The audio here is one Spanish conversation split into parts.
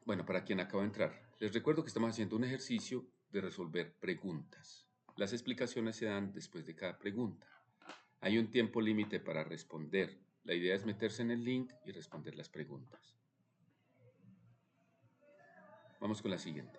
Bueno, para quien acaba de entrar, les recuerdo que estamos haciendo un ejercicio de resolver preguntas. Las explicaciones se dan después de cada pregunta. Hay un tiempo límite para responder. La idea es meterse en el link y responder las preguntas. Vamos con la siguiente.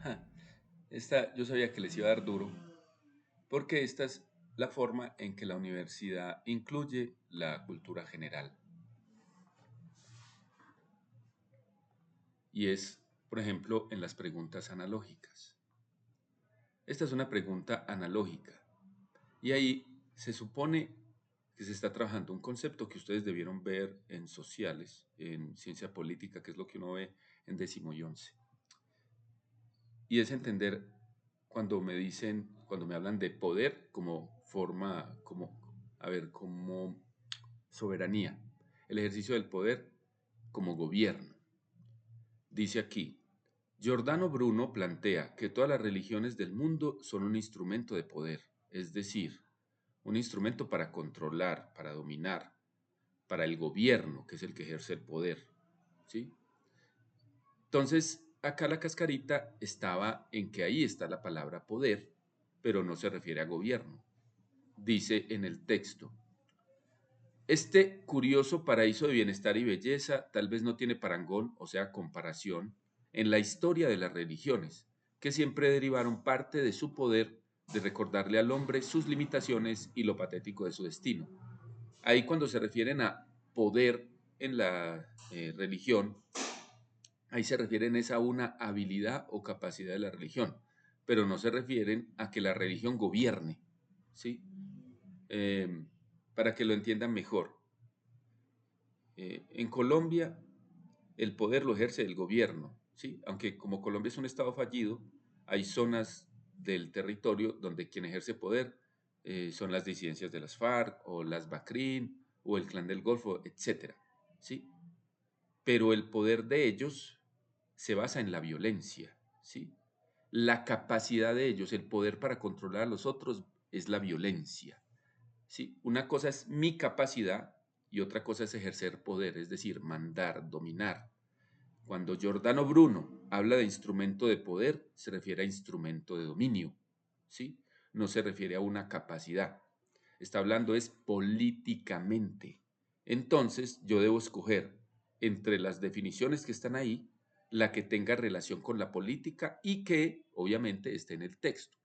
Ja, esta yo sabía que les iba a dar duro, porque esta es la forma en que la universidad incluye la cultura general. Y es, por ejemplo, en las preguntas analógicas. Esta es una pregunta analógica. Y ahí se supone que se está trabajando un concepto que ustedes debieron ver en sociales, en ciencia política, que es lo que uno ve en décimo y once. Y es entender cuando me dicen, cuando me hablan de poder como forma, como soberanía, el ejercicio del poder como gobierno. Dice aquí, Giordano Bruno plantea que todas las religiones del mundo son un instrumento de poder, es decir, un instrumento para controlar, para dominar, para el gobierno, que es el que ejerce el poder, ¿sí? Entonces, acá la cascarita estaba en que ahí está la palabra poder, pero no se refiere a gobierno. Dice en el texto, este curioso paraíso de bienestar y belleza tal vez no tiene parangón, o sea, comparación, en la historia de las religiones, que siempre derivaron parte de su poder de recordarle al hombre sus limitaciones y lo patético de su destino. Ahí cuando se refieren a poder en la religión, ahí se refieren es a una habilidad o capacidad de la religión, pero no se refieren a que la religión gobierne, ¿sí? Eh, para que lo entiendan mejor. En Colombia el poder lo ejerce el gobierno, ¿sí? Aunque como Colombia es un estado fallido, hay zonas del territorio donde quien ejerce poder son las disidencias de las FARC o las BACRIN o el Clan del Golfo, etcétera, ¿sí? Pero el poder de ellos se basa en la violencia, ¿sí? La capacidad de ellos, el poder para controlar a los otros es la violencia, ¿sí? Una cosa es mi capacidad y otra cosa es ejercer poder, es decir, mandar, dominar. Cuando Giordano Bruno habla de instrumento de poder, se refiere a instrumento de dominio, ¿sí? No se refiere a una capacidad. Está hablando es políticamente. Entonces, yo debo escoger entre las definiciones que están ahí, la que tenga relación con la política y que, obviamente, esté en el texto.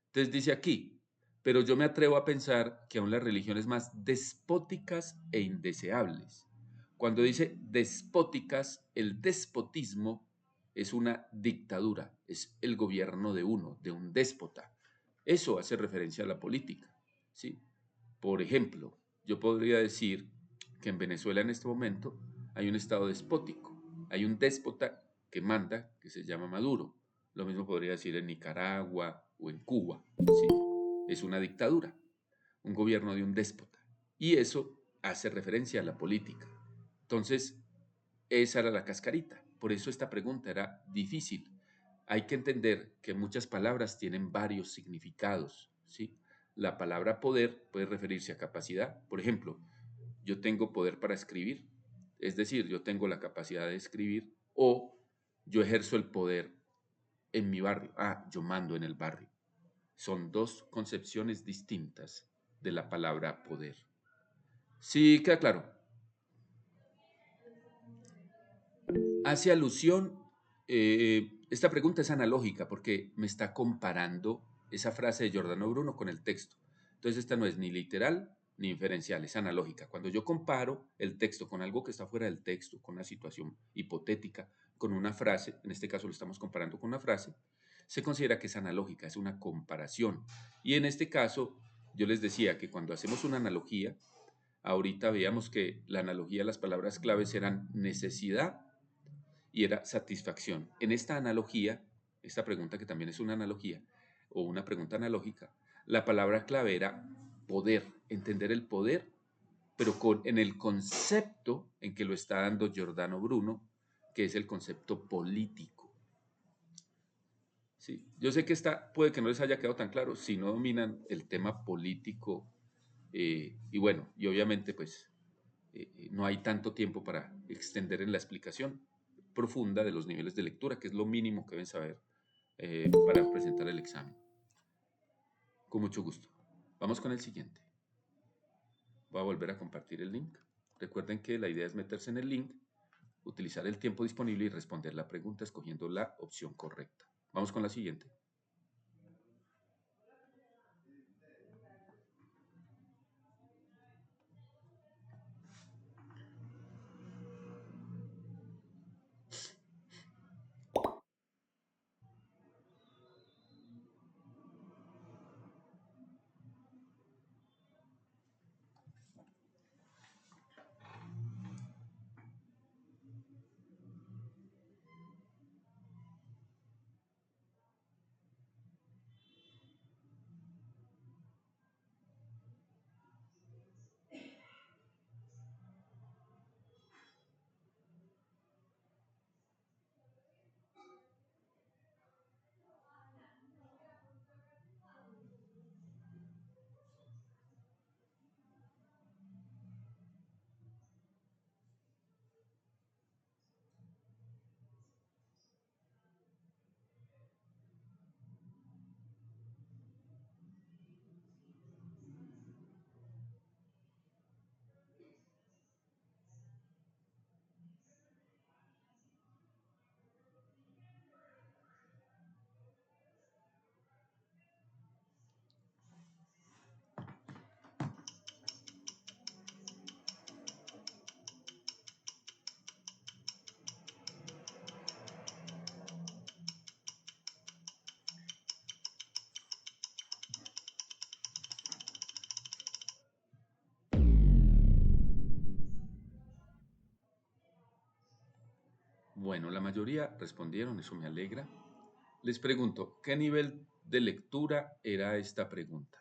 Entonces dice aquí, pero yo me atrevo a pensar que aún las religiones más despóticas e indeseables. Cuando dice despóticas, el despotismo es una dictadura, es el gobierno de uno, de un déspota. Eso hace referencia a la política, ¿sí? Por ejemplo, yo podría decir que en Venezuela en este momento hay un estado despótico, hay un déspota que manda, que se llama Maduro. Lo mismo podría decir en Nicaragua o en Cuba, ¿sí? Es una dictadura, un gobierno de un déspota. Y eso hace referencia a la política. Entonces, esa era la cascarita. Por eso esta pregunta era difícil. Hay que entender que muchas palabras tienen varios significados, ¿sí? La palabra poder puede referirse a capacidad. Por ejemplo, yo tengo poder para escribir, es decir, yo tengo la capacidad de escribir, o yo ejerzo el poder en mi barrio. Ah, yo mando en el barrio. Son dos concepciones distintas de la palabra poder. Sí, queda claro. Hace alusión, esta pregunta es analógica porque me está comparando esa frase de Giordano Bruno con el texto. Entonces esta no es ni literal ni inferencial, es analógica. Cuando yo comparo el texto con algo que está fuera del texto, con una situación hipotética, con una frase, en este caso lo estamos comparando con una frase, se considera que es analógica, es una comparación. Y en este caso, yo les decía que cuando hacemos una analogía, ahorita veíamos que la analogía de las palabras claves eran necesidad y era satisfacción. En esta analogía, esta pregunta que también es una analogía o una pregunta analógica, la palabra clave era poder, entender el poder, pero en el concepto en que lo está dando Giordano Bruno, que es el concepto político. Sí, yo sé que puede que no les haya quedado tan claro si no dominan el tema político y bueno, y obviamente pues no hay tanto tiempo para extender en la explicación profunda de los niveles de lectura, que es lo mínimo que deben saber para presentar el examen. Con mucho gusto. Vamos con el siguiente. Voy a volver a compartir el link. Recuerden que la idea es meterse en el link, utilizar el tiempo disponible y responder la pregunta escogiendo la opción correcta. Vamos con la siguiente. Bueno, la mayoría respondieron, eso me alegra. Les pregunto, ¿qué nivel de lectura era esta pregunta?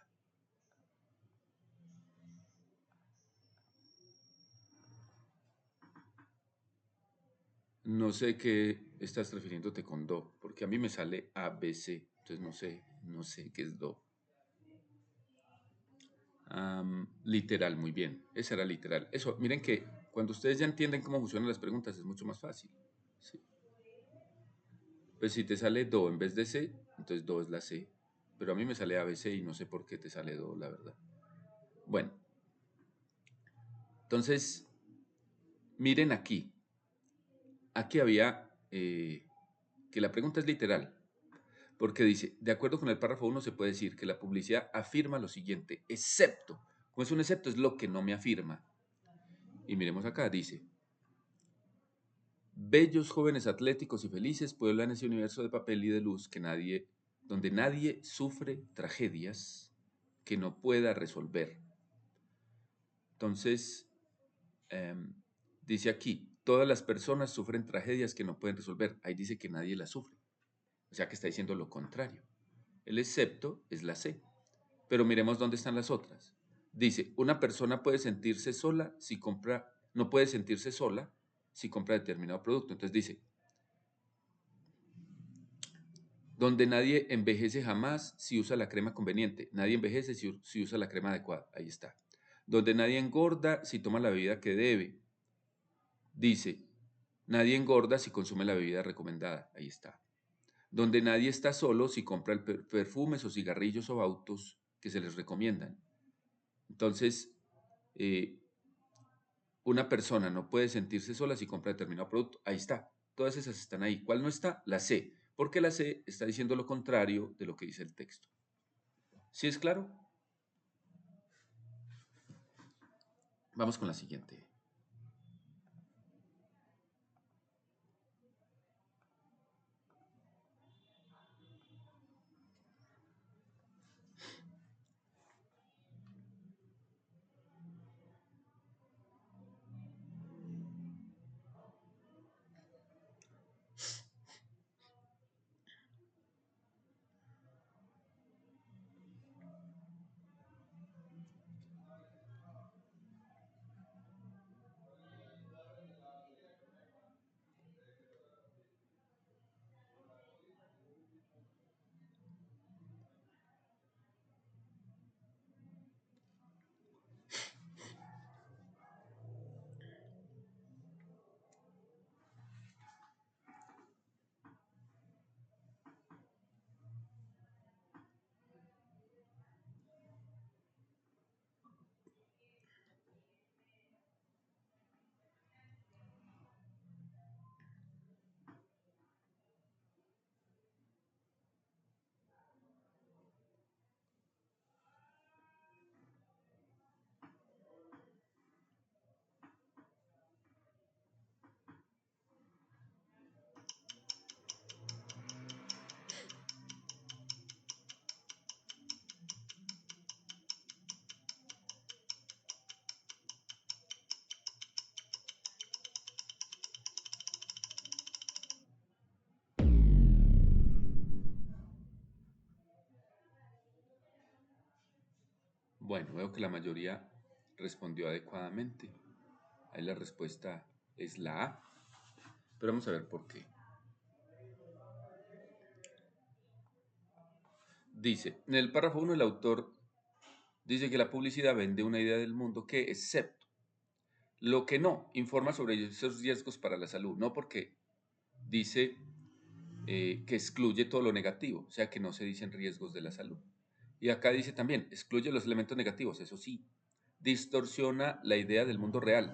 No sé qué estás refiriéndote con do, porque a mí me sale ABC, entonces no sé qué es do. Literal, muy bien, esa era literal. Eso, miren que cuando ustedes ya entienden cómo funcionan las preguntas es mucho más fácil. ¿Sí? Pues si te sale do en vez de C, entonces do es la C, pero a mí me sale ABC y no sé por qué te sale do, la verdad. Bueno, entonces, miren aquí, aquí había que la pregunta es literal. Porque dice, de acuerdo con el párrafo 1 se puede decir que la publicidad afirma lo siguiente, excepto, como es un excepto, es lo que no me afirma. Y miremos acá, dice, bellos jóvenes atléticos y felices pueblan ese universo de papel y de luz donde nadie sufre tragedias que no pueda resolver. Entonces, em, dice aquí, todas las personas sufren tragedias que no pueden resolver. Ahí dice que nadie las sufre. O sea que está diciendo lo contrario. El excepto es la C. Pero miremos dónde están las otras. Dice, una persona puede sentirse sola si compra, no puede sentirse sola si compra determinado producto. Entonces dice, donde nadie envejece jamás si usa la crema conveniente. Nadie envejece si usa la crema adecuada. Ahí está. Donde nadie engorda si toma la bebida que debe. Dice, nadie engorda si consume la bebida recomendada. Ahí está. Donde nadie está solo si compra perfumes o cigarrillos o autos que se les recomiendan. Entonces, eh, una persona no puede sentirse sola si compra determinado producto. Ahí está. Todas esas están ahí. ¿Cuál no está? La C. Porque la C está diciendo lo contrario de lo que dice el texto. ¿Sí es claro? Vamos con la siguiente. Bueno, veo que la mayoría respondió adecuadamente. Ahí la respuesta es la A. Pero vamos a ver por qué. Dice, en el párrafo 1 el autor dice que la publicidad vende una idea del mundo que, excepto lo que no, informa sobre esos riesgos para la salud. No porque dice que excluye todo lo negativo, o sea que no se dicen riesgos de la salud. Y acá dice también, excluye los elementos negativos, eso sí, distorsiona la idea del mundo real.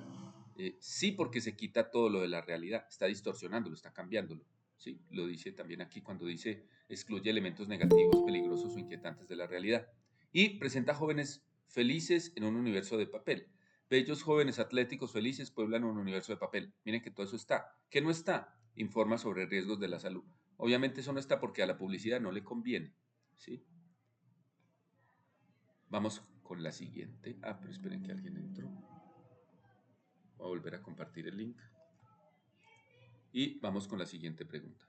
Sí, porque se quita todo lo de la realidad, está distorsionándolo, está cambiándolo. Sí, lo dice también aquí cuando dice excluye elementos negativos, peligrosos o inquietantes de la realidad. Y presenta jóvenes felices en un universo de papel. Bellos jóvenes atléticos felices pueblan un universo de papel. Miren que todo eso está. ¿Qué no está? Informa sobre riesgos de la salud. Obviamente eso no está porque a la publicidad no le conviene. ¿Sí? Vamos con la siguiente. Ah, pero esperen que alguien entró. Voy a volver a compartir el link. Y vamos con la siguiente pregunta.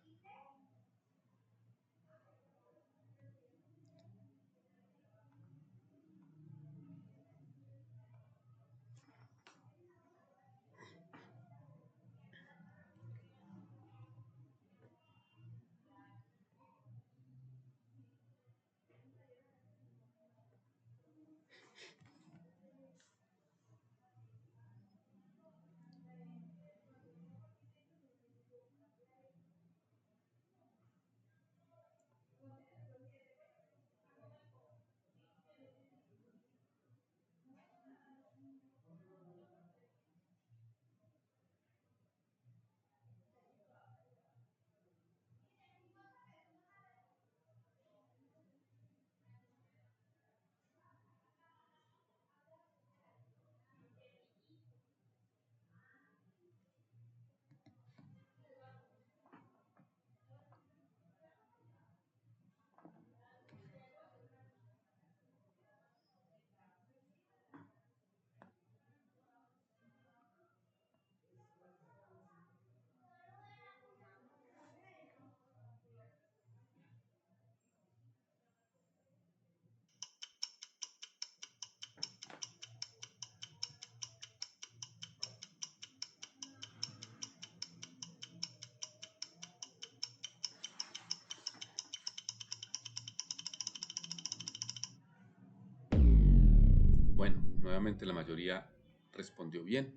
Bueno, nuevamente la mayoría respondió bien.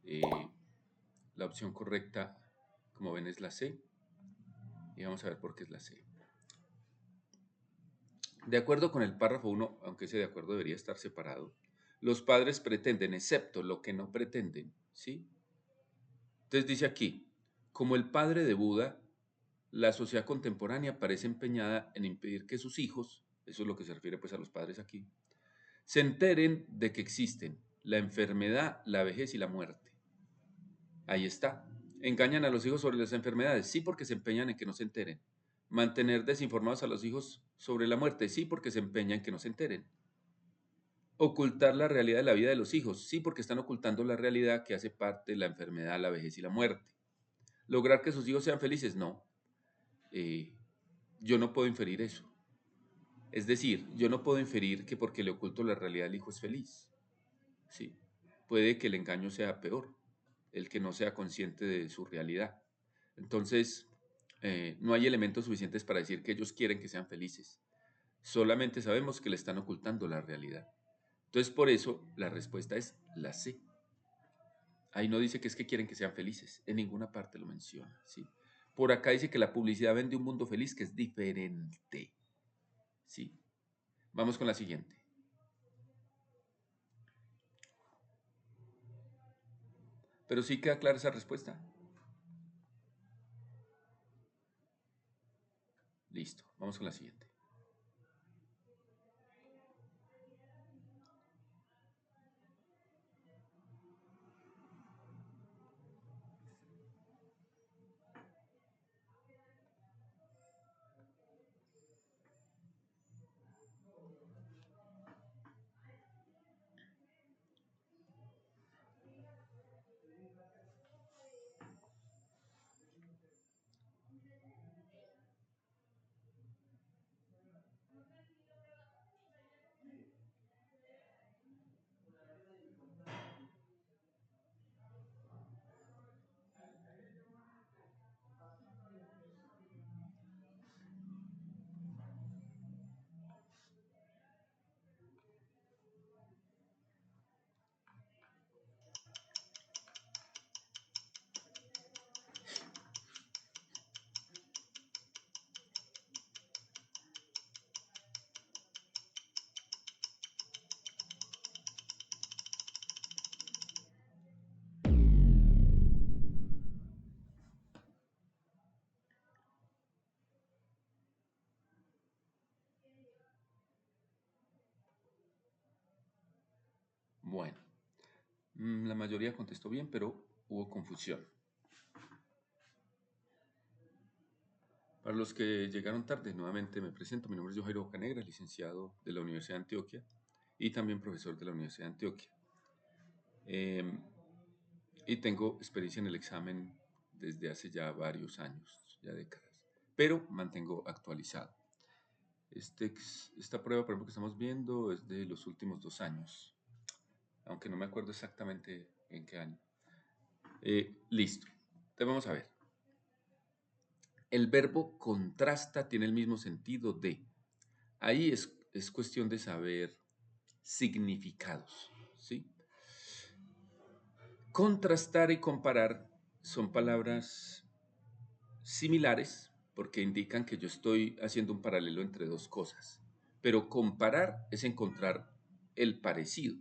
Eh, la opción correcta, como ven, es la C. Y vamos a ver por qué es la C. De acuerdo con el párrafo 1, aunque ese de acuerdo debería estar separado, los padres pretenden, excepto lo que no pretenden, ¿sí? Entonces dice aquí, como el padre de Buda, la sociedad contemporánea parece empeñada en impedir que sus hijos, eso es lo que se refiere pues a los padres aquí, se enteren de que existen la enfermedad, la vejez y la muerte. Ahí está. Engañan a los hijos sobre las enfermedades, sí, porque se empeñan en que no se enteren. Mantener desinformados a los hijos sobre la muerte, sí, porque se empeñan en que no se enteren. Ocultar la realidad de la vida de los hijos, sí, porque están ocultando la realidad que hace parte de la enfermedad, la vejez y la muerte. Lograr que sus hijos sean felices, no. Eh, yo no puedo inferir eso. Es decir, yo no puedo inferir que porque le oculto la realidad el hijo es feliz. Sí. Puede que el engaño sea peor, el que no sea consciente de su realidad. Entonces, no hay elementos suficientes para decir que ellos quieren que sean felices. Solamente sabemos que le están ocultando la realidad. Entonces, por eso la respuesta es la C. Ahí no dice que es que quieren que sean felices. En ninguna parte lo menciona. ¿Sí? Por acá dice que la publicidad vende un mundo feliz que es diferente. ¿Sí? Vamos con la siguiente. Pero sí queda clara esa respuesta. Listo. Vamos con la siguiente. Bueno, la mayoría contestó bien, pero hubo confusión. Para los que llegaron tarde, nuevamente me presento. Mi nombre es Jairo Bocanegra, licenciado de la Universidad de Antioquia y también profesor de la Universidad de Antioquia. Y tengo experiencia en el examen desde hace ya varios años, ya décadas, pero mantengo actualizado. Esta prueba, por ejemplo, que estamos viendo es de los últimos 2 años, aunque no me acuerdo exactamente en qué año. Listo. Entonces vamos a ver. El verbo contrasta tiene el mismo sentido de. Ahí es cuestión de saber significados, ¿sí? Contrastar y comparar son palabras similares porque indican que yo estoy haciendo un paralelo entre dos cosas. Pero comparar es encontrar el parecido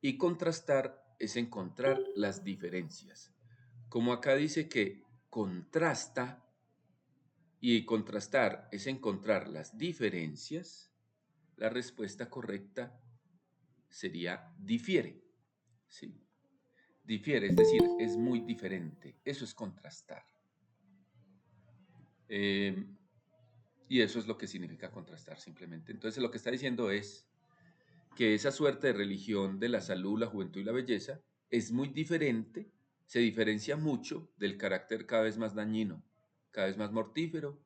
y contrastar es encontrar las diferencias. Como acá dice que contrasta y contrastar es encontrar las diferencias, la respuesta correcta sería difiere. ¿Sí? Difiere, es decir, es muy diferente. Eso es contrastar. Eh, y eso es lo que significa contrastar simplemente. Entonces lo que está diciendo es que esa suerte de religión de la salud, la juventud y la belleza es muy diferente, se diferencia mucho del carácter cada vez más dañino, cada vez más mortífero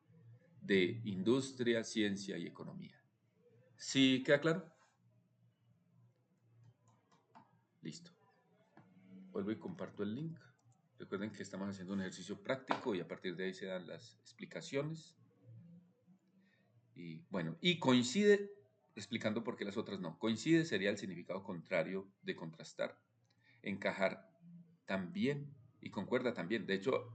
de industria, ciencia y economía. ¿Sí queda claro? Listo. Vuelvo y comparto el link. Recuerden que estamos haciendo un ejercicio práctico y a partir de ahí se dan las explicaciones. Y bueno, y coincide explicando por qué las otras no. Coincide sería el significado contrario de contrastar. Encajar también y concuerda también. De hecho,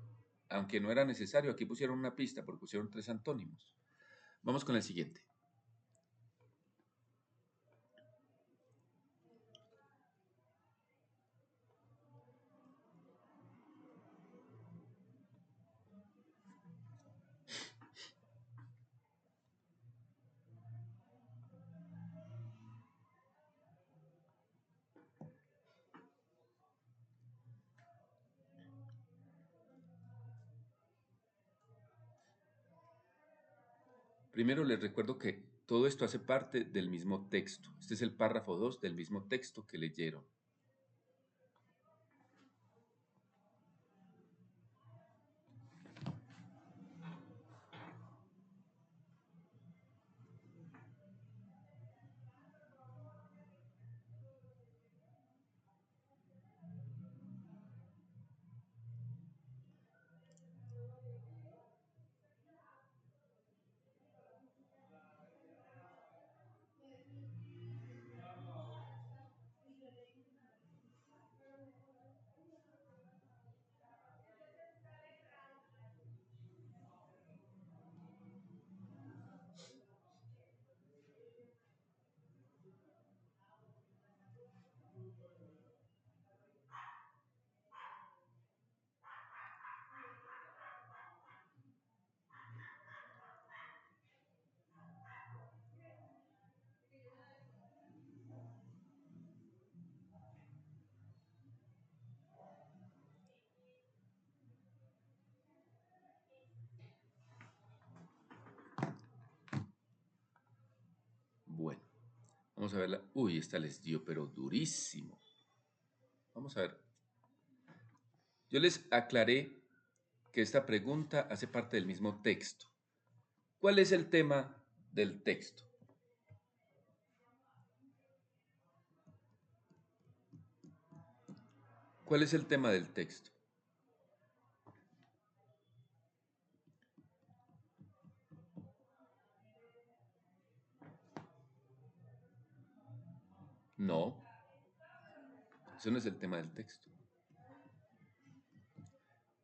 aunque no era necesario, aquí pusieron una pista porque pusieron 3 antónimos. Vamos con el siguiente. Primero les recuerdo que todo esto hace parte del mismo texto. Este es el párrafo 2 del mismo texto que leyeron. Bueno, vamos a verla. Uy, esta les dio, pero durísimo. Vamos a ver. Yo les aclaré que esta pregunta hace parte del mismo texto. ¿Cuál es el tema del texto? ¿Cuál es el tema del texto? No, eso no es el tema del texto.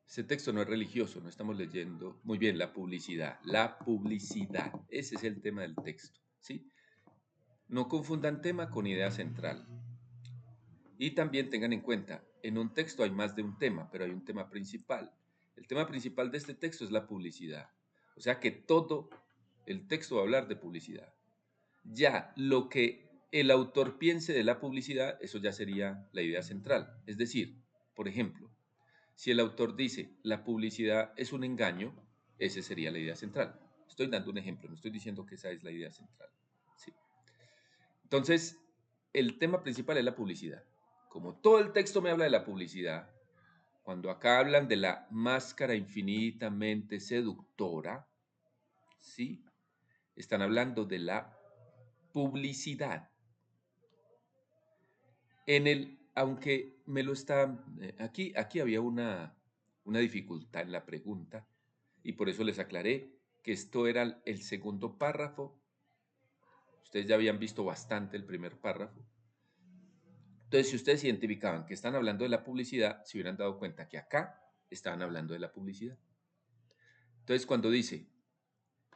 Ese texto no es religioso, no estamos leyendo. Muy bien, la publicidad. La publicidad. Ese es el tema del texto. ¿Sí? No confundan tema con idea central. Y también tengan en cuenta, en un texto hay más de un tema, pero hay un tema principal. El tema principal de este texto es la publicidad. O sea que todo el texto va a hablar de publicidad. Ya lo que el autor piense de la publicidad, eso ya sería la idea central. Es decir, por ejemplo, si el autor dice la publicidad es un engaño, esa sería la idea central. Estoy dando un ejemplo, no estoy diciendo que esa es la idea central. ¿Sí? Entonces, el tema principal es la publicidad. Como todo el texto me habla de la publicidad, cuando acá hablan de la máscara infinitamente seductora, ¿sí? Están hablando de la publicidad. Aunque me lo está, aquí había una dificultad en la pregunta y por eso les aclaré que esto era el segundo párrafo. Ustedes ya habían visto bastante el primer párrafo. Entonces, si ustedes identificaban que están hablando de la publicidad, se hubieran dado cuenta que acá estaban hablando de la publicidad. Entonces, cuando dice,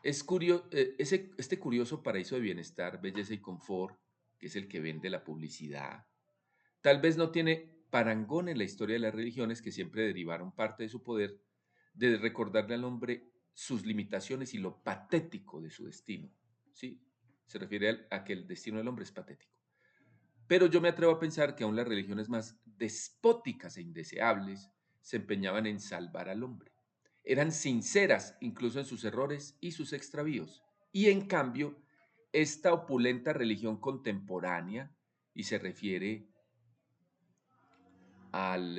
este curioso paraíso de bienestar, belleza y confort, que es el que vende la publicidad, tal vez no tiene parangón en la historia de las religiones que siempre derivaron parte de su poder de recordarle al hombre sus limitaciones y lo patético de su destino. ¿Sí? Se refiere a que el destino del hombre es patético. Pero yo me atrevo a pensar que aún las religiones más despóticas e indeseables se empeñaban en salvar al hombre. Eran sinceras incluso en sus errores y sus extravíos. Y en cambio, esta opulenta religión contemporánea, y se refiere al...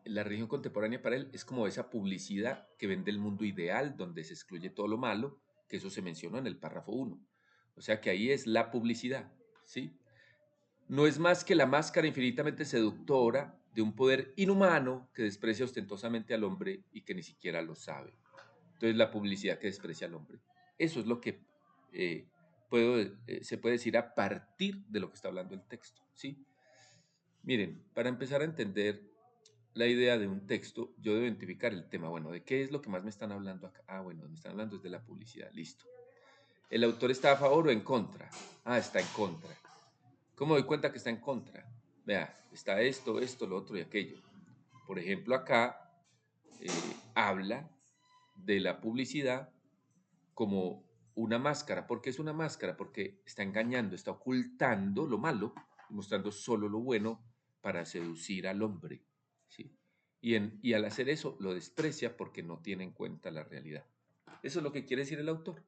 la religión contemporánea para él es como esa publicidad que vende el mundo ideal, donde se excluye todo lo malo, que eso se mencionó en el párrafo 1. O sea que ahí es la publicidad, ¿sí? No es más que la máscara infinitamente seductora de un poder inhumano que desprecia ostentosamente al hombre y que ni siquiera lo sabe. Entonces la publicidad que desprecia al hombre. Eso es lo que eh, se puede decir a partir de lo que está hablando el texto, ¿sí? Miren, para empezar a entender la idea de un texto, yo debo identificar el tema. Bueno, ¿de qué es lo que más me están hablando acá? Ah, bueno, me están hablando es de la publicidad, listo. ¿El autor está a favor o en contra? Ah, está en contra. ¿Cómo doy cuenta que está en contra? Vea, está esto, lo otro y aquello. Por ejemplo, acá eh, habla de la publicidad como una máscara. ¿Por qué es una máscara? Porque está engañando, está ocultando lo malo y mostrando solo lo bueno para seducir al hombre, ¿sí? Y al hacer eso lo desprecia porque no tiene en cuenta la realidad. Eso es lo que quiere decir el autor.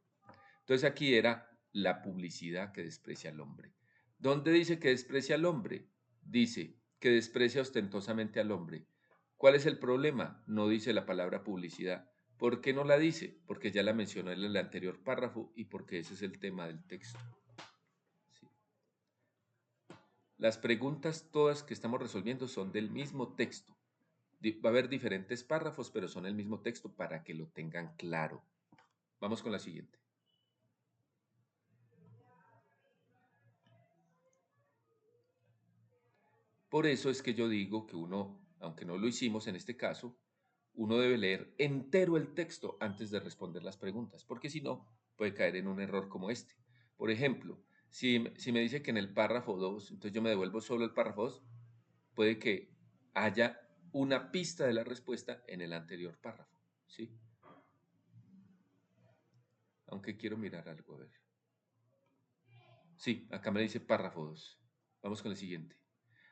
Entonces aquí era la publicidad que desprecia al hombre. ¿Dónde dice que desprecia al hombre? Dice que desprecia ostentosamente al hombre. ¿Cuál es el problema? No dice la palabra publicidad. ¿Por qué no la dice? Porque ya la mencionó en el anterior párrafo y porque ese es el tema del texto. Sí. Las preguntas todas que estamos resolviendo son del mismo texto. Va a haber diferentes párrafos, pero son el mismo texto para que lo tengan claro. Vamos con la siguiente. Por eso es que yo digo que uno, aunque no lo hicimos en este caso, uno debe leer entero el texto antes de responder las preguntas, porque si no, puede caer en un error como este. Por ejemplo, si me dice que en el párrafo 2, entonces yo me devuelvo solo el párrafo 2, puede que haya una pista de la respuesta en el anterior párrafo, ¿sí? Aunque quiero mirar algo, a ver. Sí, acá me dice párrafo 2. Vamos con el siguiente.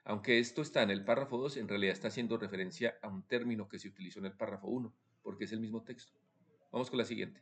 Aunque esto está en el párrafo 2, en realidad está haciendo referencia a un término que se utilizó en el párrafo 1, porque es el mismo texto. Vamos con la siguiente.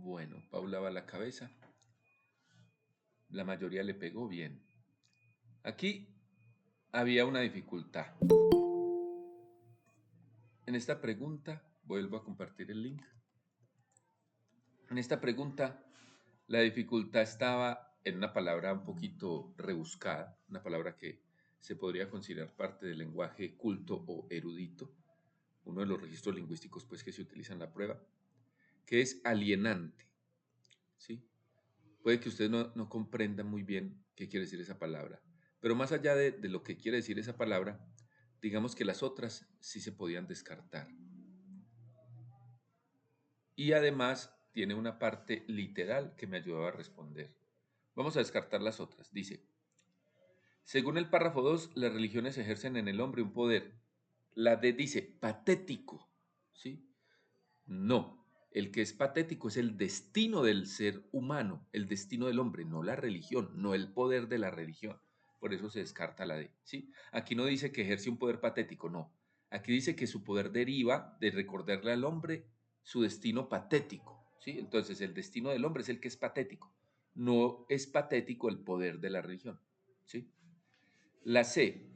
Bueno, Paula va a la cabeza. La mayoría le pegó bien. Aquí había una dificultad. En esta pregunta, vuelvo a compartir el link. En esta pregunta, la dificultad estaba en una palabra un poquito rebuscada, una palabra que se podría considerar parte del lenguaje culto o erudito, uno de los registros lingüísticos pues, que se utiliza en la prueba, que es alienante. ¿Sí? Puede que ustedes no comprendan muy bien qué quiere decir esa palabra, pero más allá de lo que quiere decir esa palabra, digamos que las otras sí se podían descartar. Y además tiene una parte literal que me ayudaba a responder. Vamos a descartar las otras. Dice, según el párrafo 2, las religiones ejercen en el hombre un poder. La D dice, patético. ¿Sí? No, el que es patético es el destino del ser humano, el destino del hombre, no la religión, no el poder de la religión. Por eso se descarta la D. ¿Sí? Aquí no dice que ejerce un poder patético, no. Aquí dice que su poder deriva de recordarle al hombre su destino patético. ¿Sí? Entonces el destino del hombre es el que es patético. No es patético el poder de la religión. ¿Sí? La C.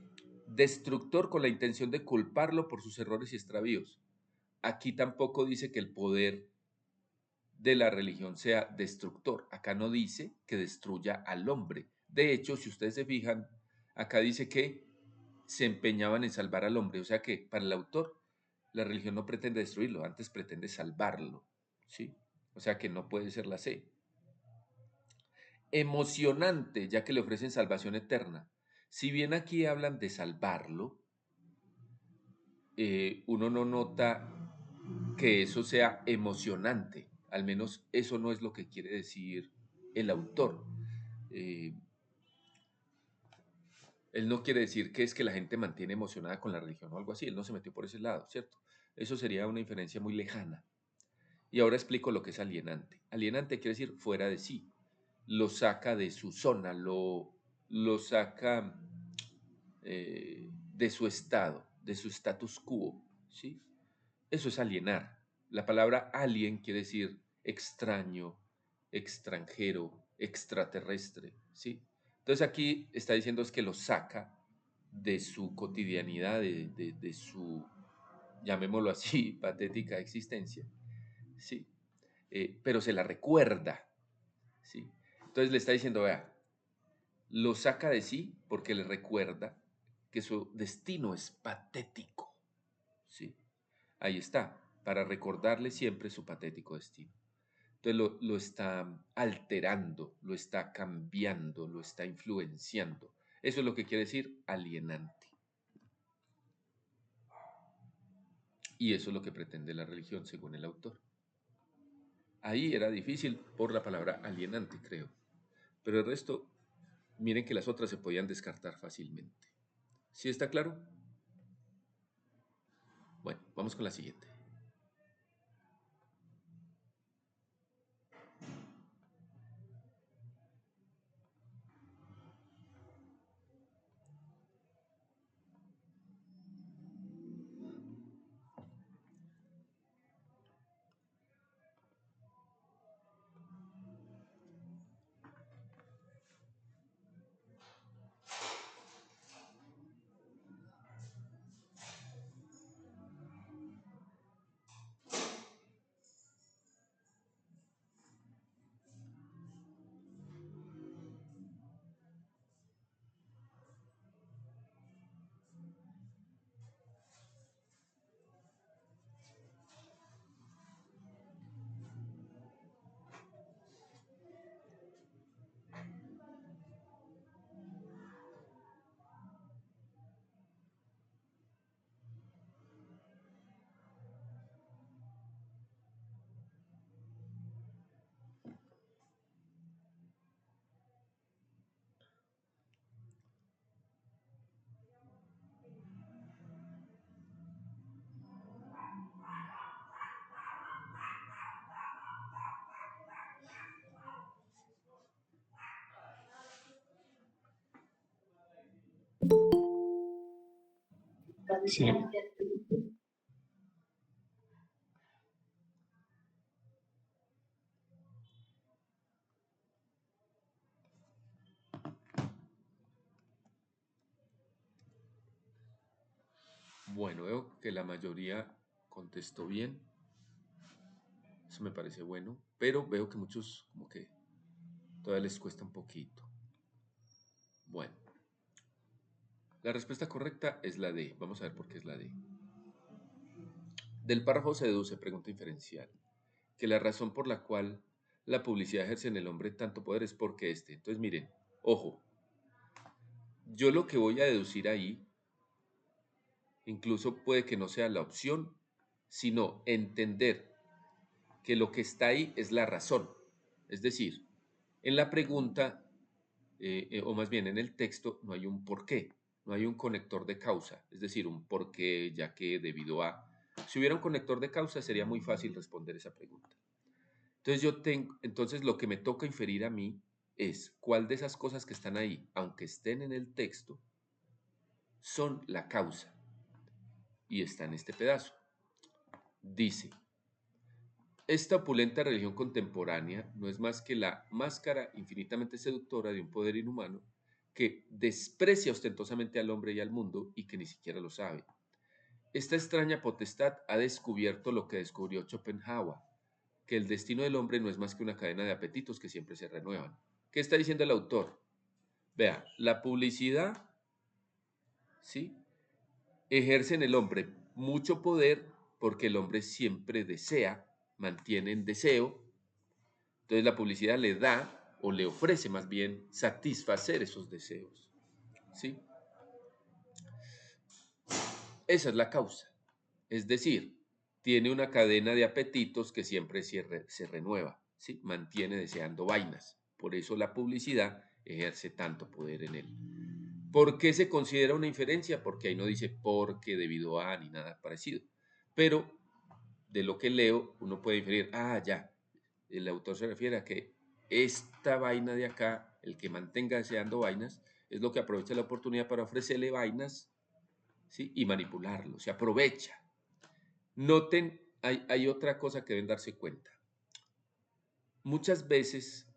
destructor con la intención de culparlo por sus errores y extravíos. Aquí tampoco dice que el poder de la religión sea destructor. Acá no dice que destruya al hombre. De hecho, si ustedes se fijan, acá dice que se empeñaban en salvar al hombre. O sea que para el autor, la religión no pretende destruirlo, antes pretende salvarlo. ¿Sí? O sea que no puede ser la C. Emocionante, ya que le ofrecen salvación eterna. Si bien aquí hablan de salvarlo, uno no nota que eso sea emocionante. Al menos eso no es lo que quiere decir el autor. Eh, él no quiere decir que es que la gente mantiene emocionada con la religión o algo así. Él no se metió por ese lado, ¿cierto? Eso sería una inferencia muy lejana. Y ahora explico lo que es alienante. Alienante quiere decir fuera de sí. Lo saca de su zona, lo saca de su estado, de su status quo, ¿sí? Eso es alienar. La palabra alien quiere decir extraño, extranjero, extraterrestre, ¿sí? Entonces aquí está diciendo es que lo saca de su cotidianidad, de su, llamémoslo así, patética existencia, ¿sí? Pero se la recuerda, ¿sí? Entonces le está diciendo, vea, lo saca de sí porque le recuerda que su destino es patético, ¿sí? Ahí está, para recordarle siempre su patético destino. Entonces lo está alterando, lo está cambiando, lo está influenciando. Eso es lo que quiere decir alienante. Y eso es lo que pretende la religión, según el autor. Ahí era difícil por la palabra alienante, creo. Pero el resto, miren que las otras se podían descartar fácilmente. ¿Sí está claro? Bueno, vamos con la siguiente. Sí. Bueno, veo que la mayoría contestó bien. Eso me parece bueno. Pero veo que muchos como que todavía les cuesta un poquito. Bueno, la respuesta correcta es la D. Vamos a ver por qué es la D. Del párrafo se deduce, pregunta inferencial, que la razón por la cual la publicidad ejerce en el hombre tanto poder es porque este. Entonces, miren, ojo, yo lo que voy a deducir ahí, incluso puede que no sea la opción, sino entender que lo que está ahí es la razón. Es decir, en la pregunta, o más bien en el texto, no hay un por qué, no hay un conector de causa, es decir, un por qué, ya que, debido a. Si hubiera un conector de causa, sería muy fácil responder esa pregunta. Entonces lo que me toca inferir a mí es cuál de esas cosas que están ahí, aunque estén en el texto, son la causa. Y está en este pedazo. Dice, esta opulenta religión contemporánea no es más que la máscara infinitamente seductora de un poder inhumano que desprecia ostentosamente al hombre y al mundo y que ni siquiera lo sabe. Esta extraña potestad ha descubierto lo que descubrió Schopenhauer, que el destino del hombre no es más que una cadena de apetitos que siempre se renuevan. ¿Qué está diciendo el autor? Vea, la publicidad, ¿sí?, ejerce en el hombre mucho poder porque el hombre siempre desea, mantiene en deseo. Entonces la publicidad le da o le ofrece más bien satisfacer esos deseos, ¿sí? Esa es la causa. Es decir, tiene una cadena de apetitos que siempre se renueva, ¿sí? Mantiene deseando vainas. Por eso la publicidad ejerce tanto poder en él. ¿Por qué se considera una inferencia? Porque ahí no dice porque, debido a, ni nada parecido. Pero de lo que leo, uno puede inferir, ya, el autor se refiere a que esta vaina de acá, el que mantenga deseando vainas, es lo que aprovecha la oportunidad para ofrecerle vainas, ¿sí?, y manipularlo, se aprovecha. Noten, hay otra cosa que deben darse cuenta. Muchas veces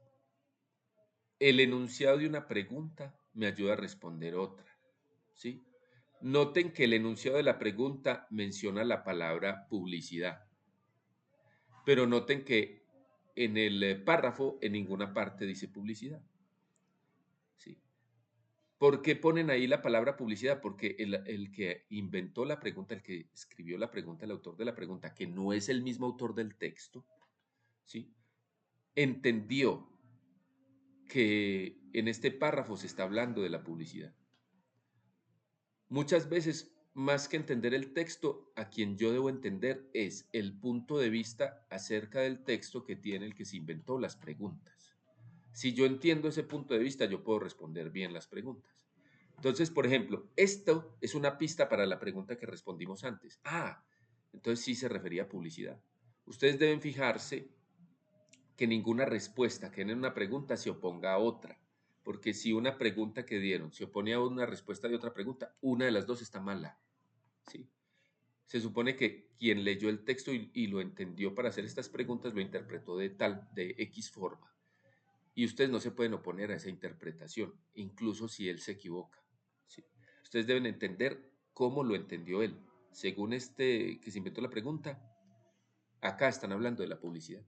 el enunciado de una pregunta me ayuda a responder otra, ¿sí? Noten que el enunciado de la pregunta menciona la palabra publicidad, pero noten que en el párrafo en ninguna parte dice publicidad, ¿sí? ¿Por qué ponen ahí la palabra publicidad? Porque el que inventó la pregunta, el que escribió la pregunta, el autor de la pregunta, que no es el mismo autor del texto, ¿sí?, entendió que en este párrafo se está hablando de la publicidad. Muchas veces, más que entender el texto, a quien yo debo entender es el punto de vista acerca del texto que tiene el que se inventó las preguntas. Si yo entiendo ese punto de vista, yo puedo responder bien las preguntas. Entonces, por ejemplo, esto es una pista para la pregunta que respondimos antes. Entonces sí se refería a publicidad. Ustedes deben fijarse que ninguna respuesta que den en una pregunta se oponga a otra, porque si una pregunta que dieron se opone a una respuesta de otra pregunta, una de las dos está mala, ¿sí? Se supone que quien leyó el texto y lo entendió para hacer estas preguntas lo interpretó de X forma. Y ustedes no se pueden oponer a esa interpretación, incluso si él se equivoca, ¿sí? Ustedes deben entender cómo lo entendió él. Según este que se inventó la pregunta, acá están hablando de la publicidad.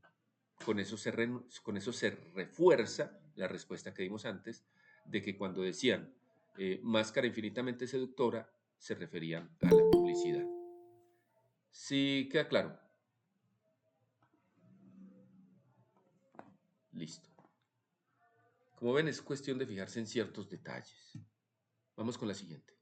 Con eso se refuerza la respuesta que dimos antes, de que cuando decían máscara infinitamente seductora, se referían a la publicidad. ¿Sí queda claro? Listo. Como ven, es cuestión de fijarse en ciertos detalles. Vamos con la siguiente.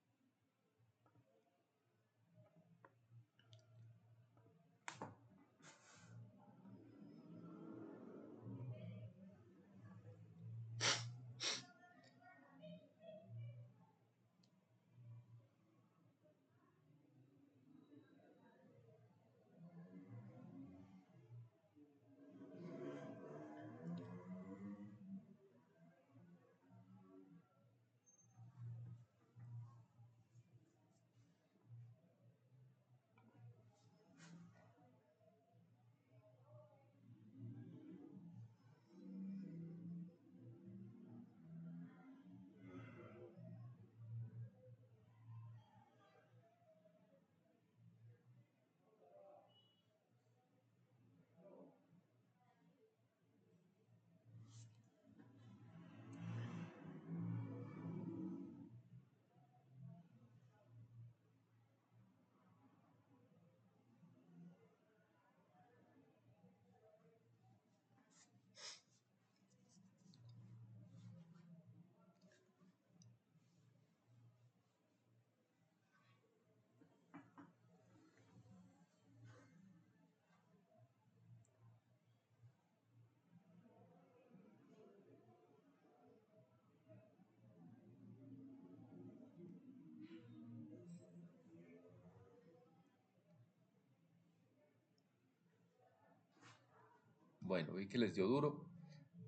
Bueno, vi que les dio duro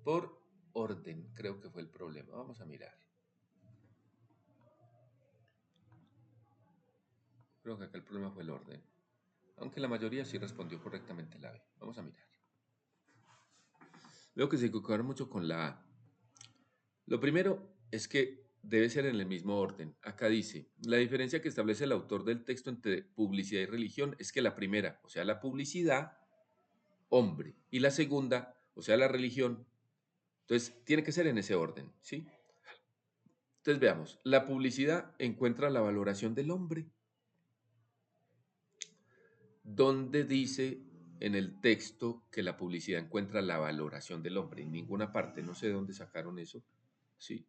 por orden, creo que fue el problema. Vamos a mirar. Creo que acá el problema fue el orden, aunque la mayoría sí respondió correctamente la B. Vamos a mirar. Veo que se equivocaron mucho con la A. Lo primero es que debe ser en el mismo orden. Acá dice, la diferencia que establece el autor del texto entre publicidad y religión es que la primera, o sea, la publicidad, hombre, y la segunda, o sea, la religión, entonces tiene que ser en ese orden, ¿sí? Entonces veamos, la publicidad encuentra la valoración del hombre. ¿Dónde dice en el texto que la publicidad encuentra la valoración del hombre? En ninguna parte, no sé de dónde sacaron eso, ¿sí?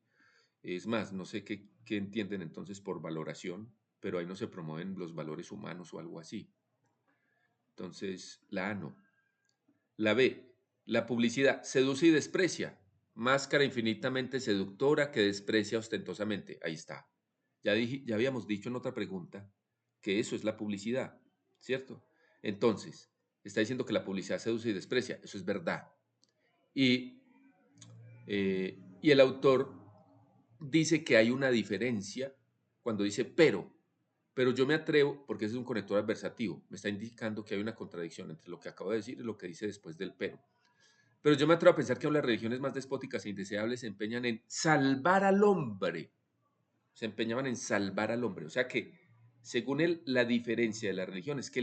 Es más, no sé qué entienden entonces por valoración, pero ahí no se promueven los valores humanos o algo así. Entonces, la A no. La B, la publicidad seduce y desprecia. Máscara infinitamente seductora que desprecia ostentosamente. Ahí está. Ya habíamos dicho en otra pregunta que eso es la publicidad, ¿cierto? Entonces, está diciendo que la publicidad seduce y desprecia. Eso es verdad. Y, y el autor dice que hay una diferencia cuando dice pero yo me atrevo, porque ese es un conector adversativo, me está indicando que hay una contradicción entre lo que acabo de decir y lo que dice después del pero yo me atrevo a pensar que las religiones más despóticas e indeseables se empeñan en salvar al hombre, se empeñaban en salvar al hombre, o sea que según él la diferencia de la religión es que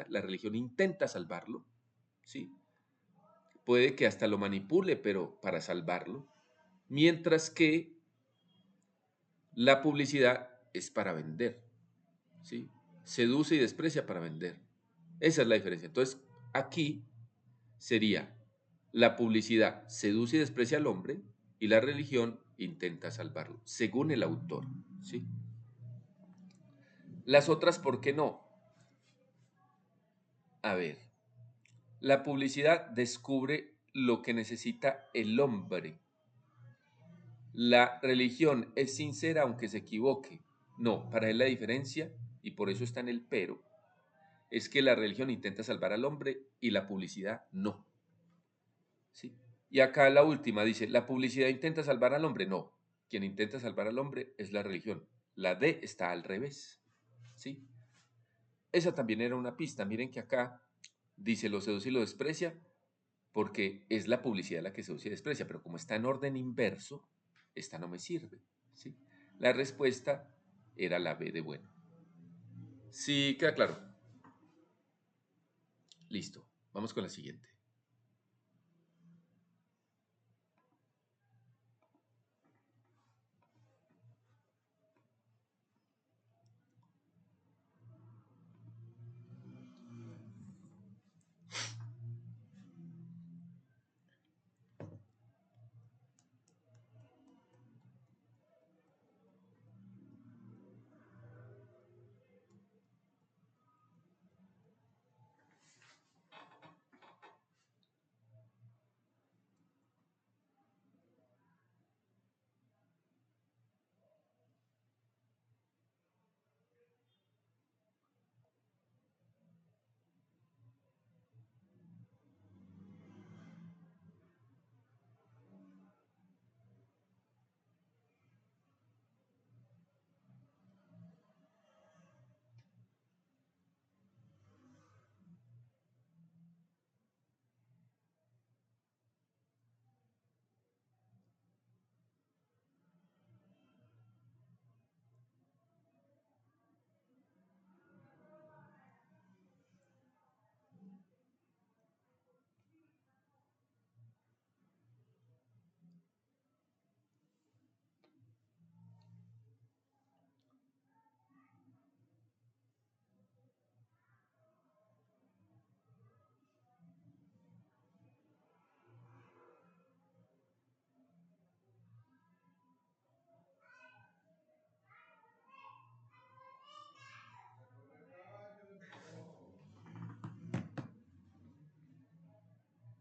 la religión intenta salvarlo, ¿sí? Puede que hasta lo manipule, pero para salvarlo, mientras que la publicidad es para vender, ¿sí? Seduce y desprecia para vender. Esa es la diferencia. Entonces, aquí sería la publicidad seduce y desprecia al hombre y la religión intenta salvarlo, según el autor, ¿sí? Las otras, ¿por qué no? A ver, la publicidad descubre lo que necesita el hombre. La religión es sincera aunque se equivoque. No, para él la diferencia, y por eso está en el pero, es que la religión intenta salvar al hombre y la publicidad no. ¿Sí? Y acá la última dice, ¿la publicidad intenta salvar al hombre? No, quien intenta salvar al hombre es la religión. La D está al revés. ¿Sí? Esa también era una pista. Miren que acá dice lo seduce y lo desprecia porque es la publicidad la que seduce y desprecia, pero como está en orden inverso, esta no me sirve. ¿Sí? La respuesta era la B de bueno. Sí, queda claro. Listo. Vamos con la siguiente.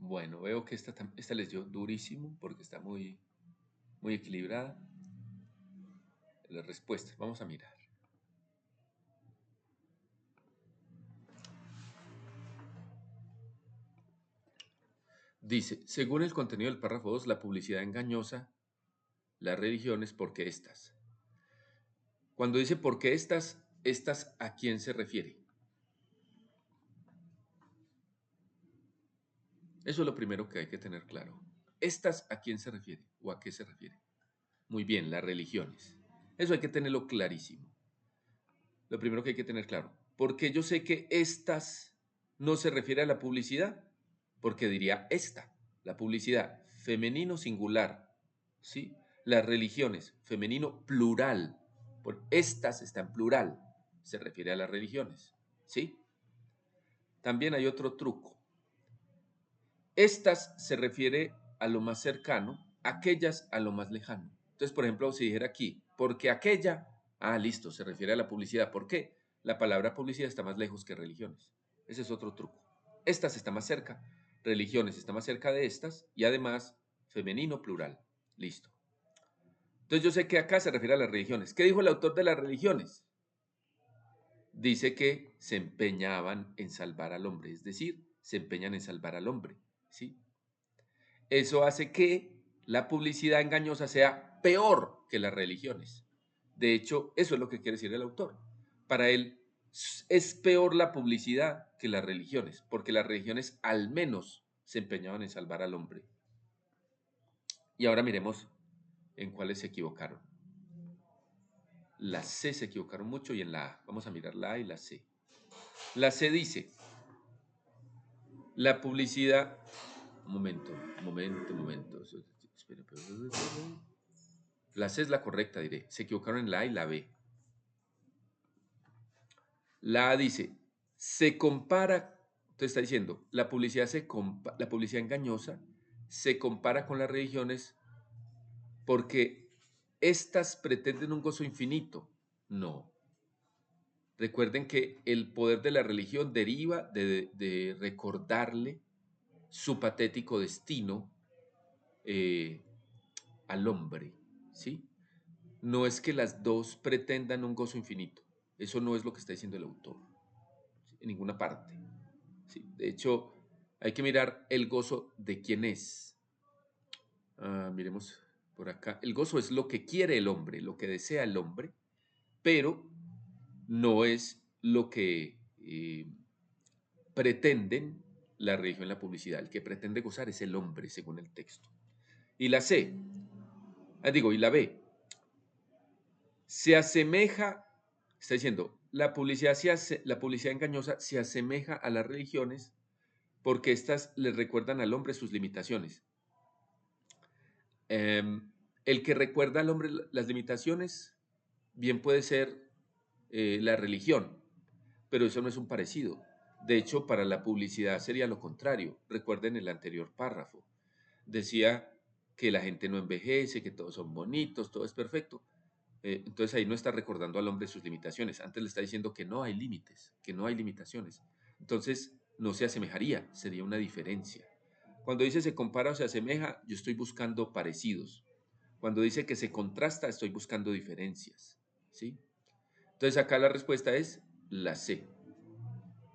Bueno, veo que esta les dio durísimo porque está muy equilibrada. La respuesta, vamos a mirar. Dice, según el contenido del párrafo 2, la publicidad engañosa, las religiones, porque estas. Cuando dice porque estas ¿a quién se refiere? Eso es lo primero que hay que tener claro. ¿Estas a quién se refiere o a qué se refiere? Muy bien, las religiones. Eso hay que tenerlo clarísimo. Lo primero que hay que tener claro. Porque yo sé que estas no se refiere a la publicidad, porque diría esta, la publicidad, femenino singular, ¿sí? Las religiones, femenino plural, por estas está en plural, se refiere a las religiones, ¿sí? También hay otro truco. Estas se refiere a lo más cercano, aquellas a lo más lejano. Entonces, por ejemplo, si dijera aquí, porque aquella, listo, se refiere a la publicidad. ¿Por qué? La palabra publicidad está más lejos que religiones. Ese es otro truco. Estas está más cerca, religiones está más cerca de estas y además femenino plural. Listo. Entonces yo sé que acá se refiere a las religiones. ¿Qué dijo el autor de las religiones? Dice que se empeñaban en salvar al hombre, es decir, se empeñan en salvar al hombre, ¿sí? Eso hace que la publicidad engañosa sea peor que las religiones. De hecho, eso es lo que quiere decir el autor. Para él es peor la publicidad que las religiones, porque las religiones al menos se empeñaban en salvar al hombre. Y ahora miremos en cuáles se equivocaron. La C se equivocaron mucho y en la A. Vamos a mirar la A y la C. La C dice, la publicidad... Un momento. Espera. La C es la correcta, diré. Se equivocaron en la A y la B. La A dice, se compara, entonces está diciendo, la publicidad engañosa se compara con las religiones porque éstas pretenden un gozo infinito. No. Recuerden que el poder de la religión deriva de recordarle su patético destino eh, al hombre, ¿sí? No es que las dos pretendan un gozo infinito. Eso no es lo que está diciendo el autor, ¿sí? En ninguna parte. ¿Sí? De hecho, hay que mirar el gozo de quién es. Miremos por acá. El gozo es lo que quiere el hombre, lo que desea el hombre, pero no es lo que pretenden la religión y la publicidad. El que pretende gozar es el hombre, según el texto. Y la C, y la B, se asemeja, está diciendo, la publicidad engañosa se asemeja a las religiones porque éstas le recuerdan al hombre sus limitaciones. El que recuerda al hombre las limitaciones, bien puede ser la religión, pero eso no es un parecido. De hecho, para la publicidad sería lo contrario. Recuerden el anterior párrafo. Decía que la gente no envejece, que todos son bonitos, todo es perfecto. Entonces ahí no está recordando al hombre sus limitaciones. Antes le está diciendo que no hay límites, que no hay limitaciones. Entonces no se asemejaría, sería una diferencia. Cuando dice se compara o se asemeja, yo estoy buscando parecidos. Cuando dice que se contrasta, estoy buscando diferencias. ¿Sí? Entonces acá la respuesta es la C.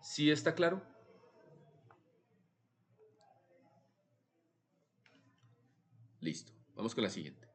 ¿Sí está claro? Listo. Vamos con la siguiente.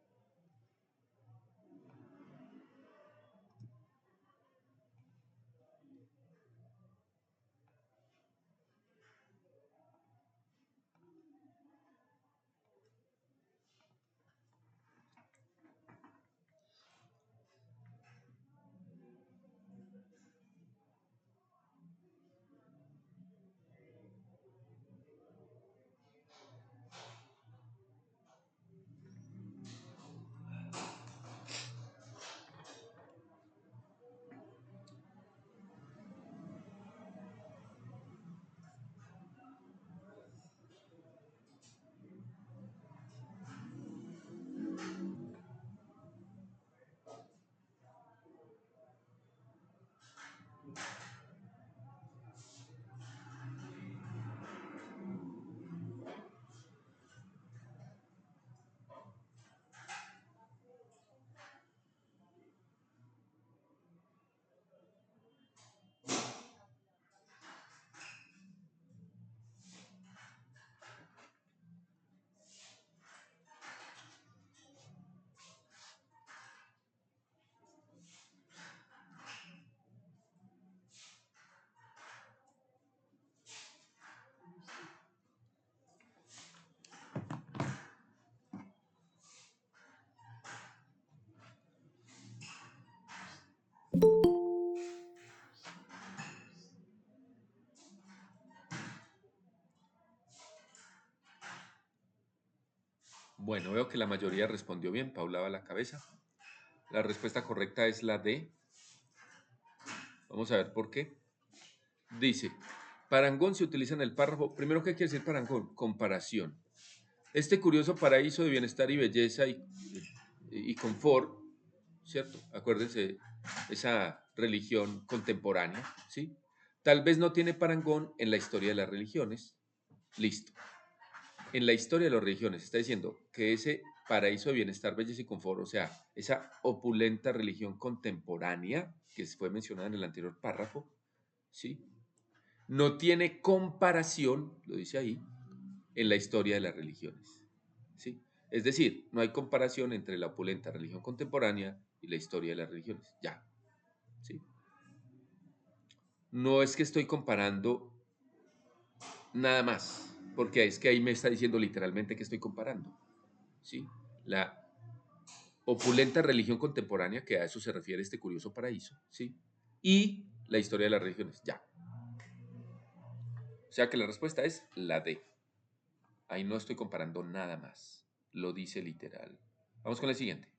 Bueno, veo que la mayoría respondió bien. Paula va a la cabeza. La respuesta correcta es la D. Vamos a ver por qué. Dice, parangón se utiliza en el párrafo. Primero, ¿qué quiere decir parangón? Comparación. Este curioso paraíso de bienestar y belleza y confort, ¿cierto? Acuérdense, esa religión contemporánea, ¿sí? Tal vez no tiene parangón en la historia de las religiones. Listo. En la historia de las religiones está diciendo que ese paraíso de bienestar, belleza y confort, o sea, esa opulenta religión contemporánea que fue mencionada en el anterior párrafo, ¿sí? No tiene comparación, lo dice ahí, en la historia de las religiones, ¿sí? Es decir, no hay comparación entre la opulenta religión contemporánea y la historia de las religiones, ya, ¿sí? No es que estoy comparando nada más, porque es que ahí me está diciendo literalmente que estoy comparando, ¿sí? La opulenta religión contemporánea, que a eso se refiere este curioso paraíso, ¿sí? Y la historia de las religiones, ya. O sea que la respuesta es la D. Ahí no estoy comparando nada más. Lo dice literal. Vamos con la siguiente.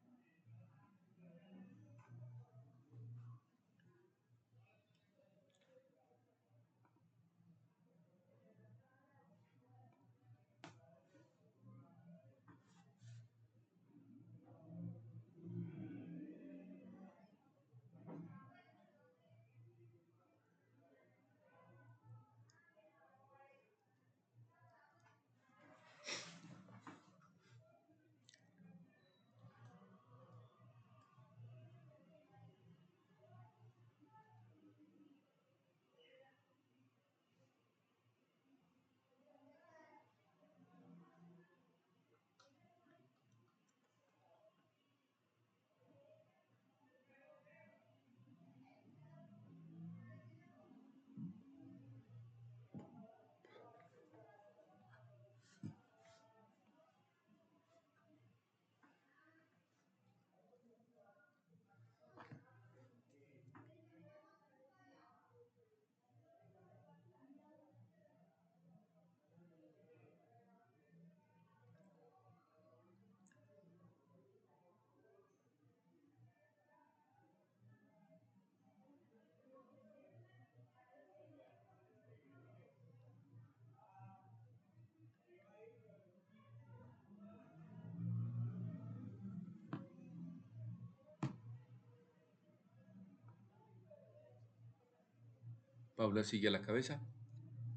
Paula sigue a la cabeza.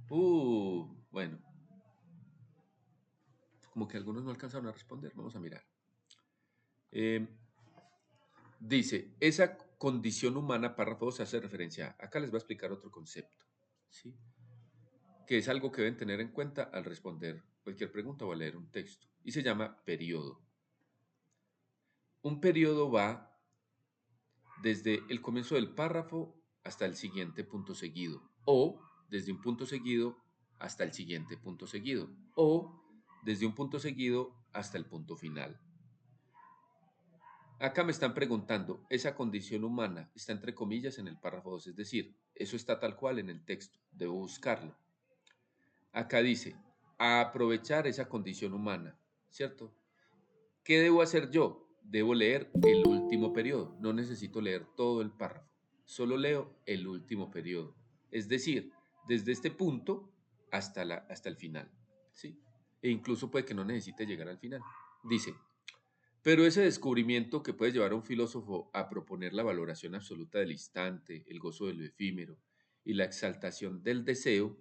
Bueno. Como que algunos no alcanzaron a responder. Vamos a mirar. Dice, esa condición humana, párrafo 2, hace referencia. Acá les voy a explicar otro concepto, ¿sí? Que es algo que deben tener en cuenta al responder cualquier pregunta o al leer un texto. Y se llama periodo. Un periodo va desde el comienzo del párrafo hasta el siguiente punto seguido, o desde un punto seguido hasta el siguiente punto seguido, o desde un punto seguido hasta el punto final. Acá me están preguntando, esa condición humana está entre comillas en el párrafo 2, es decir, eso está tal cual en el texto, debo buscarlo. Acá dice, a aprovechar esa condición humana, ¿cierto? ¿Qué debo hacer yo? Debo leer el último periodo, no necesito leer todo el párrafo, solo leo el último periodo, es decir, desde este punto hasta el final, ¿sí? E incluso puede que no necesite llegar al final. Dice, pero ese descubrimiento que puede llevar a un filósofo a proponer la valoración absoluta del instante, el gozo de lo efímero y la exaltación del deseo,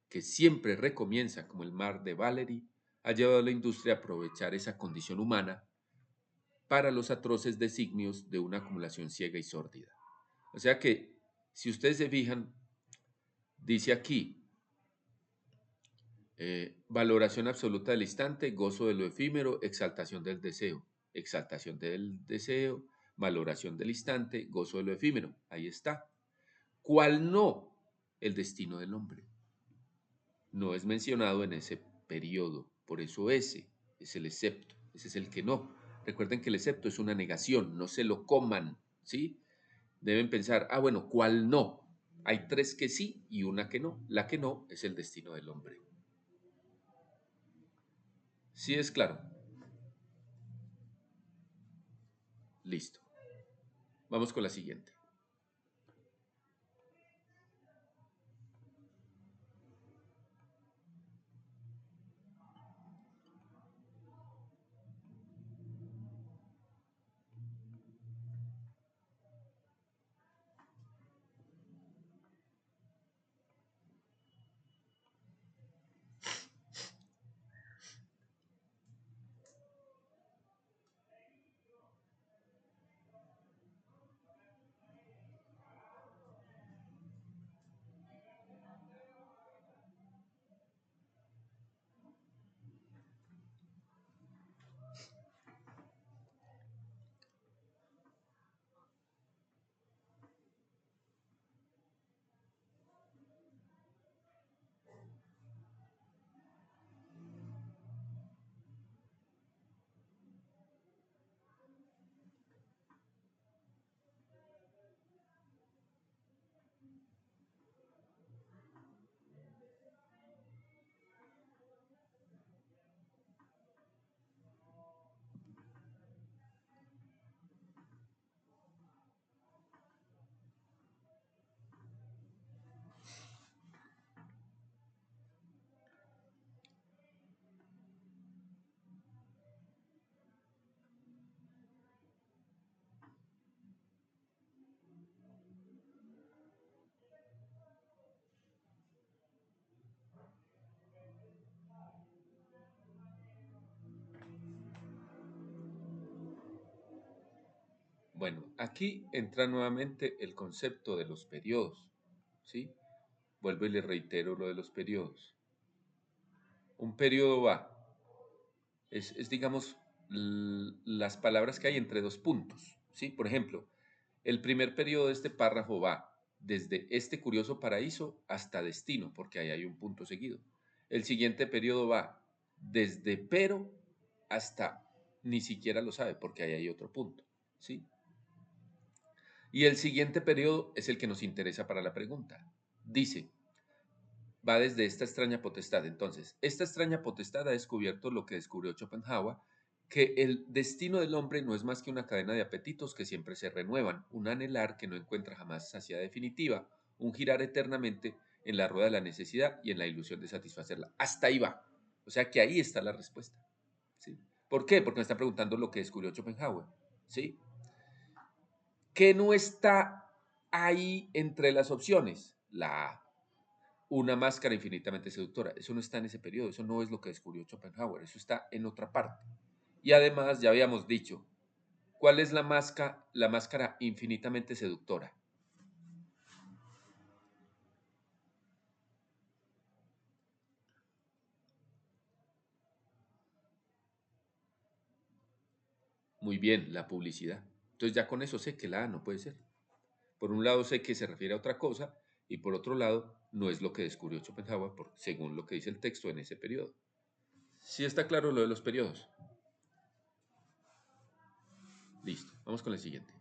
que siempre recomienza como el mar de Valery, ha llevado a la industria a aprovechar esa condición humana para los atroces designios de una acumulación ciega y sórdida. O sea que, si ustedes se fijan, dice aquí, valoración absoluta del instante, gozo de lo efímero, exaltación del deseo, valoración del instante, gozo de lo efímero. Ahí está. ¿Cuál no? El destino del hombre. No es mencionado en ese periodo, por eso ese es el excepto, ese es el que no. Recuerden que el excepto es una negación, no se lo coman, ¿sí? Deben pensar, bueno, ¿cuál no? Hay tres que sí y una que no. La que no es el destino del hombre. ¿Sí es claro? Listo. Vamos con la siguiente. Bueno, aquí entra nuevamente el concepto de los periodos, ¿sí? Vuelvo y le reitero lo de los periodos. Un periodo va, digamos, las palabras que hay entre dos puntos, ¿sí? Por ejemplo, el primer periodo de este párrafo va desde este curioso paraíso hasta destino, porque ahí hay un punto seguido. El siguiente periodo va desde pero hasta ni siquiera lo sabe, porque ahí hay otro punto, ¿sí? Y el siguiente periodo es el que nos interesa para la pregunta. Dice, va desde esta extraña potestad. Entonces, esta extraña potestad ha descubierto lo que descubrió Schopenhauer, que el destino del hombre no es más que una cadena de apetitos que siempre se renuevan, un anhelar que no encuentra jamás saciedad definitiva, un girar eternamente en la rueda de la necesidad y en la ilusión de satisfacerla. Hasta ahí va. O sea que ahí está la respuesta. ¿Sí? ¿Por qué? Porque me está preguntando lo que descubrió Schopenhauer. ¿Sí? ¿Qué no está ahí entre las opciones? La A, una máscara infinitamente seductora. Eso no está en ese periodo, eso no es lo que descubrió Schopenhauer, eso está en otra parte. Y además, ya habíamos dicho, ¿cuál es la máscara infinitamente seductora? Muy bien, la publicidad. Entonces ya con eso sé que la A no puede ser. Por un lado sé que se refiere a otra cosa y por otro lado no es lo que descubrió Schopenhauer según lo que dice el texto en ese periodo. Sí está claro lo de los periodos. Listo, vamos con el siguiente.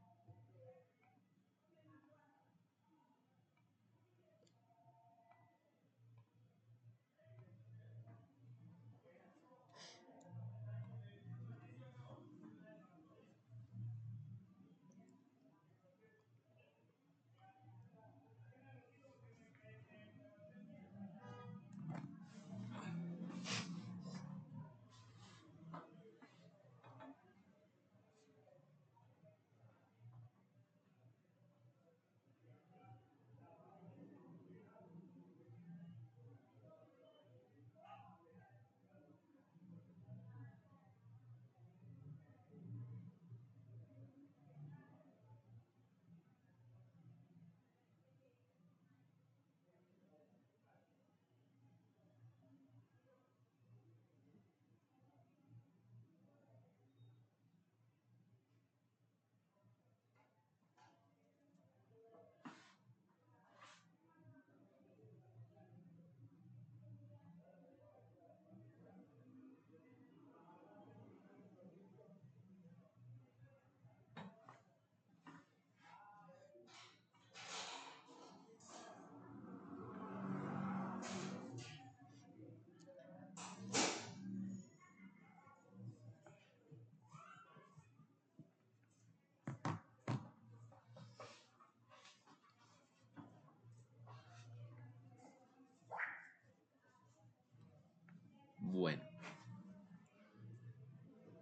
Bueno,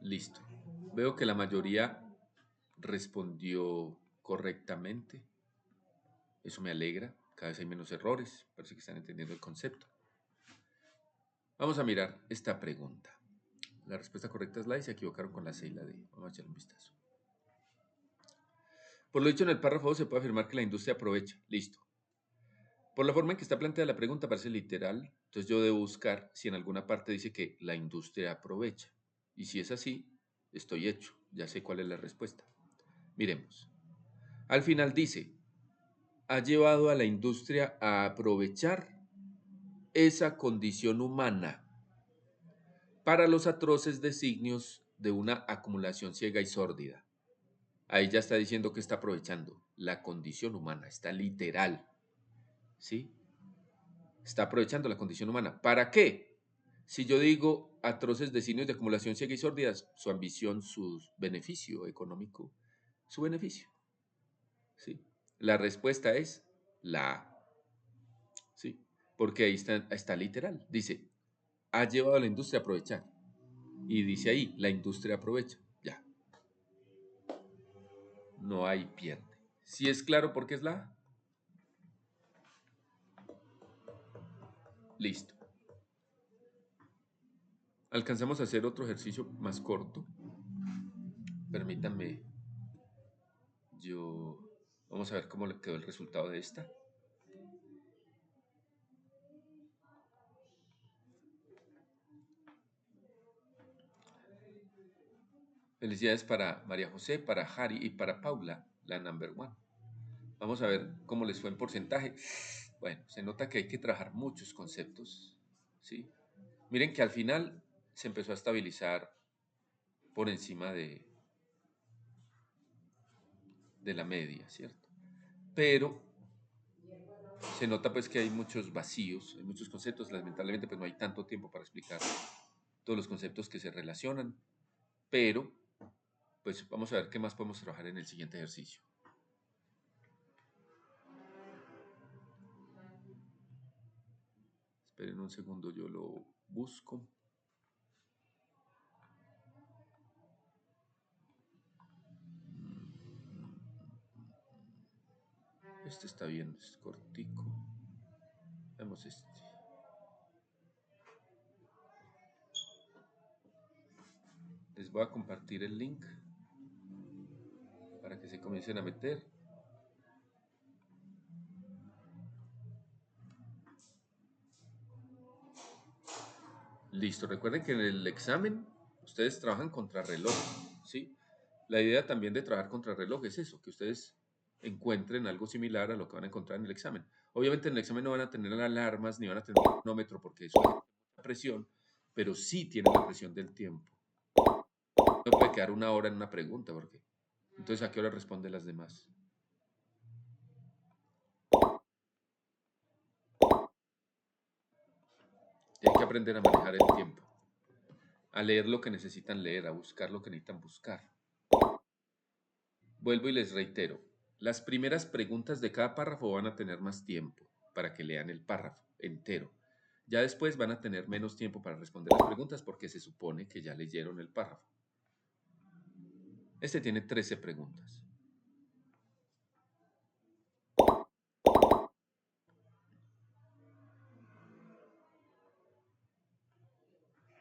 listo. Veo que la mayoría respondió correctamente. Eso me alegra. Cada vez hay menos errores. Parece que están entendiendo el concepto. Vamos a mirar esta pregunta. La respuesta correcta es la A y se equivocaron con la C y la D. Vamos a echarle un vistazo. Por lo dicho en el párrafo 2 se puede afirmar que la industria aprovecha. Listo. Por la forma en que está planteada la pregunta parece literal. Entonces yo debo buscar si en alguna parte dice que la industria aprovecha. Y si es así, estoy hecho. Ya sé cuál es la respuesta. Miremos. Al final dice, ha llevado a la industria a aprovechar esa condición humana para los atroces designios de una acumulación ciega y sórdida. Ahí ya está diciendo que está aprovechando la condición humana, está literal, ¿sí? Está aprovechando la condición humana. ¿Para qué? Si yo digo atroces designios de acumulación ciega y sórdida, su ambición, su beneficio económico, su beneficio, ¿sí? La respuesta es la A, ¿sí? Porque ahí está literal. Dice, ha llevado a la industria a aprovechar. Y dice ahí, la industria aprovecha. Ya. No hay pierde. ¿Sí es claro por qué es la A? Listo. Alcanzamos a hacer otro ejercicio más corto. Permítanme, vamos a ver cómo le quedó el resultado de esta. Felicidades para María José, para Harry y para Paula, la number one. Vamos a ver cómo les fue en porcentaje. Bueno, se nota que hay que trabajar muchos conceptos, ¿sí? Miren que al final se empezó a estabilizar por encima de la media, ¿cierto? Pero se nota pues que hay muchos vacíos, hay muchos conceptos, lamentablemente pues no hay tanto tiempo para explicar todos los conceptos que se relacionan, pero pues vamos a ver qué más podemos trabajar en el siguiente ejercicio. Esperen un segundo, yo lo busco. Este está bien, es cortico. Vemos este. Les voy a compartir el link para que se comiencen a meter. Listo, recuerden que en el examen ustedes trabajan contra reloj, ¿sí? La idea también de trabajar contra reloj es eso, que ustedes encuentren algo similar a lo que van a encontrar en el examen. Obviamente en el examen no van a tener alarmas ni van a tener un cronómetro porque eso es mucha presión, pero sí tienen la presión del tiempo. No puede quedar una hora en una pregunta, porque entonces ¿a qué hora responden las demás? Tienen que aprender a manejar el tiempo, a leer lo que necesitan leer, a buscar lo que necesitan buscar. Vuelvo y les reitero, las primeras preguntas de cada párrafo van a tener más tiempo para que lean el párrafo entero. Ya después van a tener menos tiempo para responder las preguntas porque se supone que ya leyeron el párrafo. Este tiene 13 preguntas.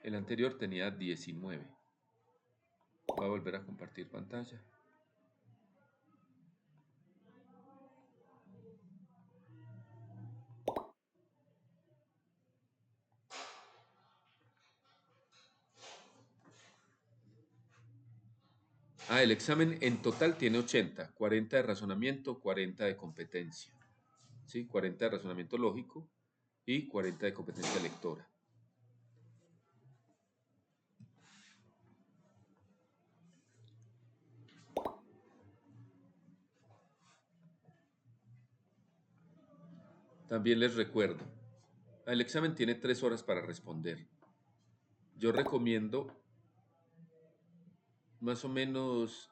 El anterior tenía 19. Voy a volver a compartir pantalla. El examen en total tiene 80, 40 de razonamiento, 40 de competencia. ¿Sí? 40 de razonamiento lógico y 40 de competencia lectora. También les recuerdo, el examen tiene 3 horas para responder. Yo recomiendo más o menos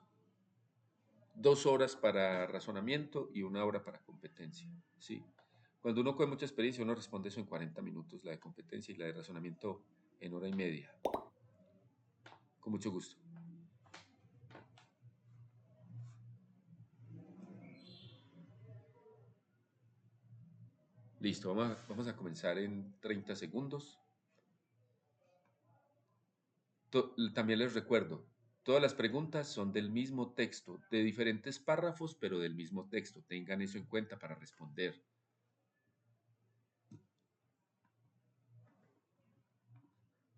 2 horas para razonamiento y 1 hora para competencia. ¿Sí? Cuando uno coge mucha experiencia, uno responde eso en 40 minutos, la de competencia y la de razonamiento en hora y media. Con mucho gusto. Listo, vamos a comenzar en 30 segundos. También les recuerdo, todas las preguntas son del mismo texto, de diferentes párrafos, pero del mismo texto. Tengan eso en cuenta para responder.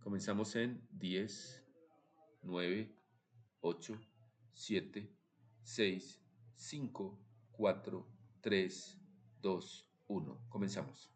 Comenzamos en 10, 9, 8, 7, 6, 5, 4, 3, 2, 1. Comenzamos.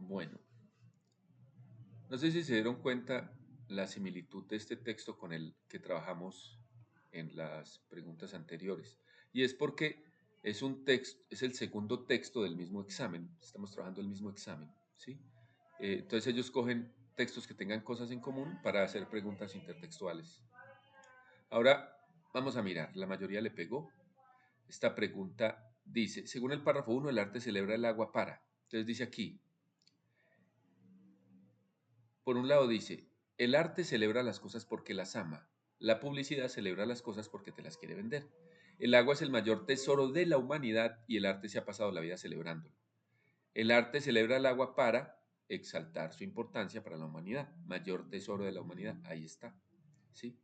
Bueno, no sé si se dieron cuenta la similitud de este texto con el que trabajamos en las preguntas anteriores. Y es porque es un texto, es el segundo texto del mismo examen. Estamos trabajando el mismo examen, ¿sí? Entonces ellos cogen textos que tengan cosas en común para hacer preguntas intertextuales. Ahora vamos a mirar, la mayoría le pegó. Esta pregunta dice, según el párrafo 1, el arte celebra el agua para. Entonces dice aquí, por un lado dice, el arte celebra las cosas porque las ama. La publicidad celebra las cosas porque te las quiere vender. El agua es el mayor tesoro de la humanidad y el arte se ha pasado la vida celebrándolo. El arte celebra el agua para exaltar su importancia para la humanidad. Mayor tesoro de la humanidad, ahí está. ¿Sí?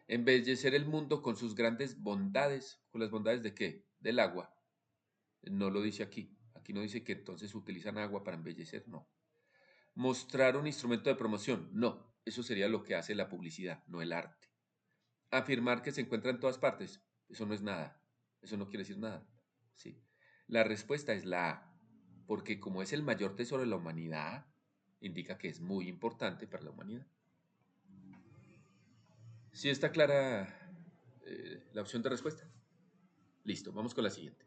Embellecer el mundo con sus grandes bondades. ¿Con las bondades de qué? Del agua. No lo dice aquí. Aquí no dice que entonces utilizan agua para embellecer, no. Mostrar un instrumento de promoción, no. Eso sería lo que hace la publicidad, no el arte. Afirmar que se encuentra en todas partes, eso no es nada. Eso no quiere decir nada. ¿Sí? La respuesta es la A, porque como es el mayor tesoro de la humanidad, indica que es muy importante para la humanidad. ¿Sí está clara la opción de respuesta? Listo, vamos con la siguiente.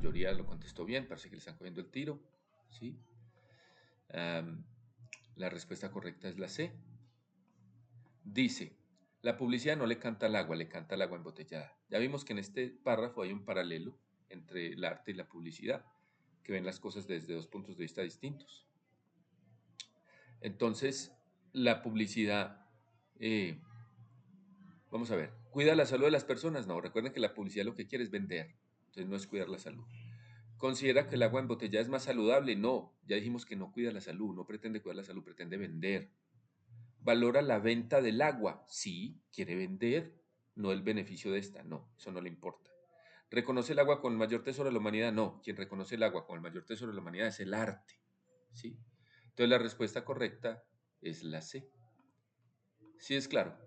mayoría lo contestó bien, parece que le están cogiendo el tiro, ¿sí? La respuesta correcta es la C. Dice, la publicidad no le canta al agua, le canta al agua embotellada. Ya vimos que en este párrafo hay un paralelo entre el arte y la publicidad, que ven las cosas desde dos puntos de vista distintos. Entonces, la publicidad, vamos a ver, ¿cuida la salud de las personas? No, recuerden que la publicidad lo que quiere es vender, entonces no es cuidar la salud. ¿Considera que el agua embotellada es más saludable? No, ya dijimos que no cuida la salud, no pretende cuidar la salud, pretende vender. ¿Valora la venta del agua? Sí, quiere vender, no el beneficio de esta, no, eso no le importa. ¿Reconoce el agua como el mayor tesoro de la humanidad? No, quien reconoce el agua como el mayor tesoro de la humanidad es el arte, ¿sí? Entonces la respuesta correcta es la C. ¿Sí es claro?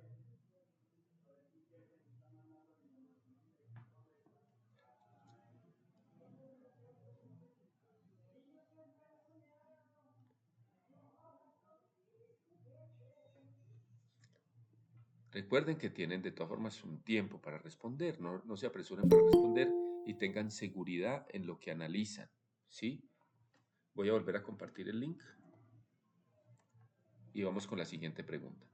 Recuerden que tienen de todas formas un tiempo para responder, no se apresuren para responder y tengan seguridad en lo que analizan, ¿sí? Voy a volver a compartir el link y vamos con la siguiente pregunta.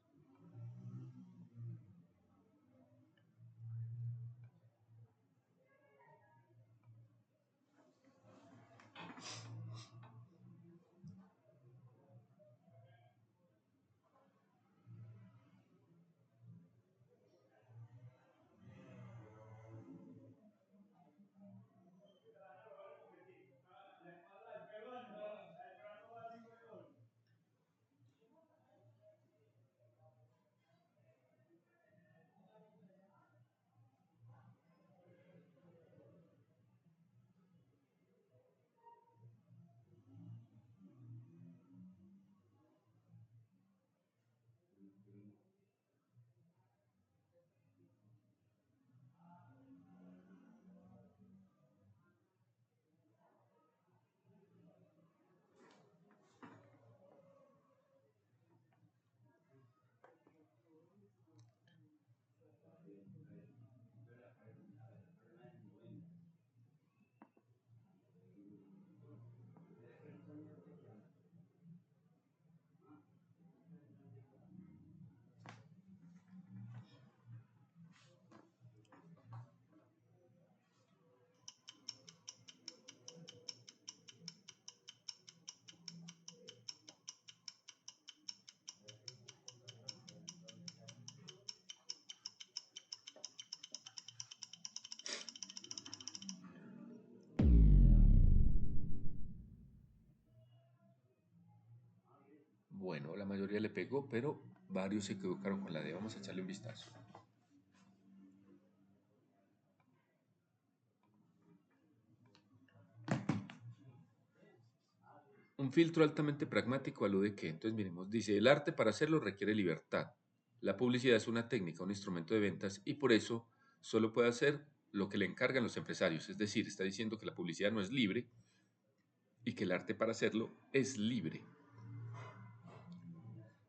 Bueno, la mayoría le pegó, pero varios se equivocaron con la D. Vamos a echarle un vistazo. Un filtro altamente pragmático alude que, entonces miremos, dice, el arte para hacerlo requiere libertad. La publicidad es una técnica, un instrumento de ventas y por eso solo puede hacer lo que le encargan los empresarios. Es decir, está diciendo que la publicidad no es libre y que el arte para hacerlo es libre.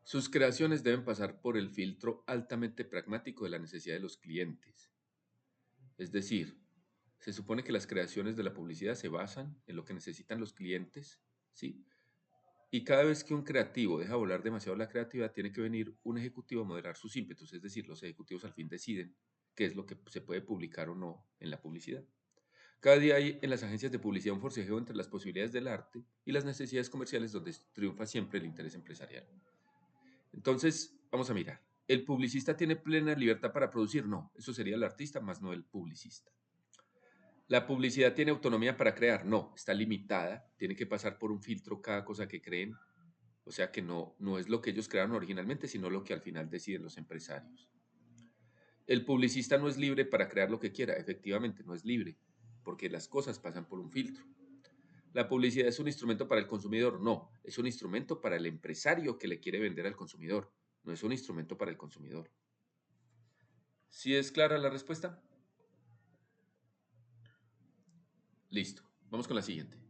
Sus creaciones deben pasar por el filtro altamente pragmático de la necesidad de los clientes. Es decir, se supone que las creaciones de la publicidad se basan en lo que necesitan los clientes, ¿sí? Y cada vez que un creativo deja volar demasiado la creatividad, tiene que venir un ejecutivo a moderar sus ímpetus, es decir, los ejecutivos al fin deciden qué es lo que se puede publicar o no en la publicidad. Cada día hay en las agencias de publicidad un forcejeo entre las posibilidades del arte y las necesidades comerciales donde triunfa siempre el interés empresarial. Entonces, vamos a mirar. ¿El publicista tiene plena libertad para producir? No, eso sería el artista, más no el publicista. ¿La publicidad tiene autonomía para crear? No, está limitada, tiene que pasar por un filtro cada cosa que creen, o sea que no es lo que ellos crearon originalmente, sino lo que al final deciden los empresarios. El publicista no es libre para crear lo que quiera, efectivamente no es libre, porque las cosas pasan por un filtro. ¿La publicidad es un instrumento para el consumidor? No, es un instrumento para el empresario que le quiere vender al consumidor, no es un instrumento para el consumidor. ¿Sí es clara la respuesta? Listo, vamos con la siguiente.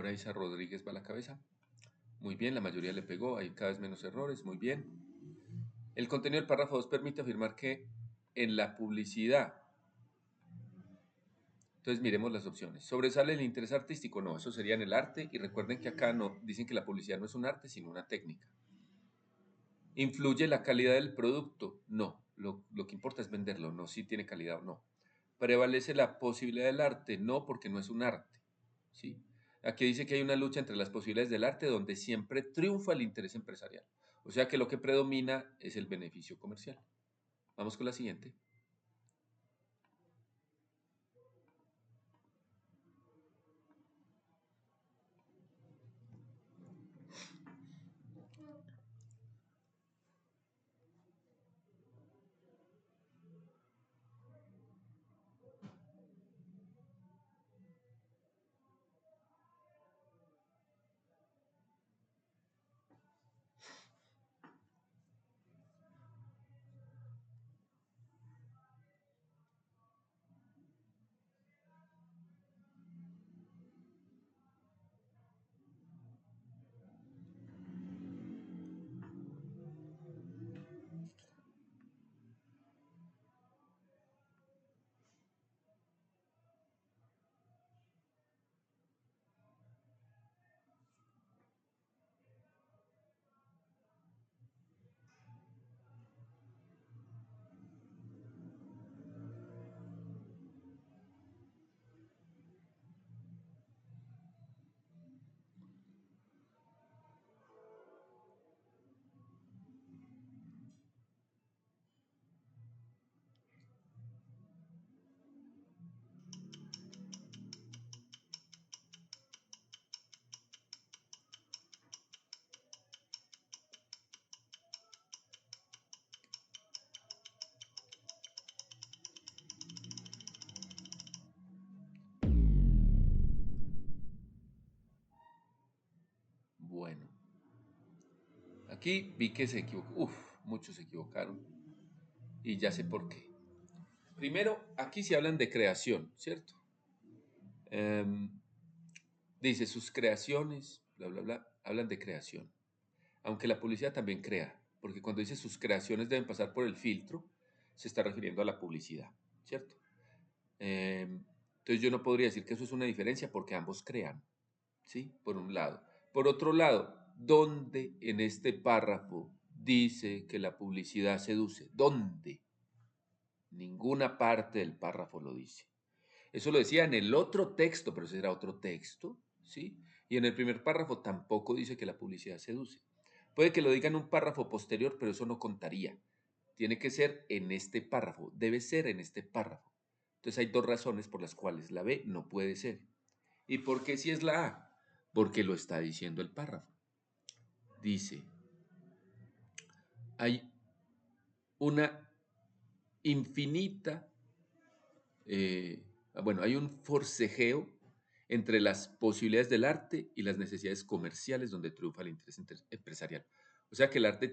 Ahora Isa Rodríguez va a la cabeza. Muy bien, la mayoría le pegó, hay cada vez menos errores, muy bien. El contenido del párrafo 2 permite afirmar que en la publicidad, entonces miremos las opciones. ¿Sobresale el interés artístico? No, eso sería en el arte, y recuerden que acá no, dicen que la publicidad no es un arte, sino una técnica. ¿Influye la calidad del producto? No, lo que importa es venderlo, no si tiene calidad o no. ¿Prevalece la posibilidad del arte? No, porque no es un arte, ¿sí? Aquí dice que hay una lucha entre las posibilidades del arte donde siempre triunfa el interés empresarial. O sea que lo que predomina es el beneficio comercial. Vamos con la siguiente. Bueno, aquí vi que se equivocó. Uf, muchos se equivocaron. Y ya sé por qué. Primero, aquí se hablan de creación, ¿cierto? Em, dice sus creaciones, bla, bla, bla, hablan de creación. Aunque la publicidad también crea, porque cuando dice sus creaciones deben pasar por el filtro, se está refiriendo a la publicidad, ¿cierto? Entonces yo no podría decir que eso es una diferencia porque ambos crean, ¿sí? Por un lado. Por otro lado, ¿dónde en este párrafo dice que la publicidad seduce? ¿Dónde? Ninguna parte del párrafo lo dice. Eso lo decía en el otro texto, pero ese era otro texto, ¿sí? Y en el primer párrafo tampoco dice que la publicidad seduce. Puede que lo diga en un párrafo posterior, pero eso no contaría. Tiene que ser en este párrafo, debe ser en este párrafo. Entonces hay dos razones por las cuales la B no puede ser. ¿Y por qué si es la A? Porque lo está diciendo el párrafo. Dice, hay una infinita, eh, bueno, hay un forcejeo entre las posibilidades del arte y las necesidades comerciales donde triunfa el interés empresarial. O sea que el arte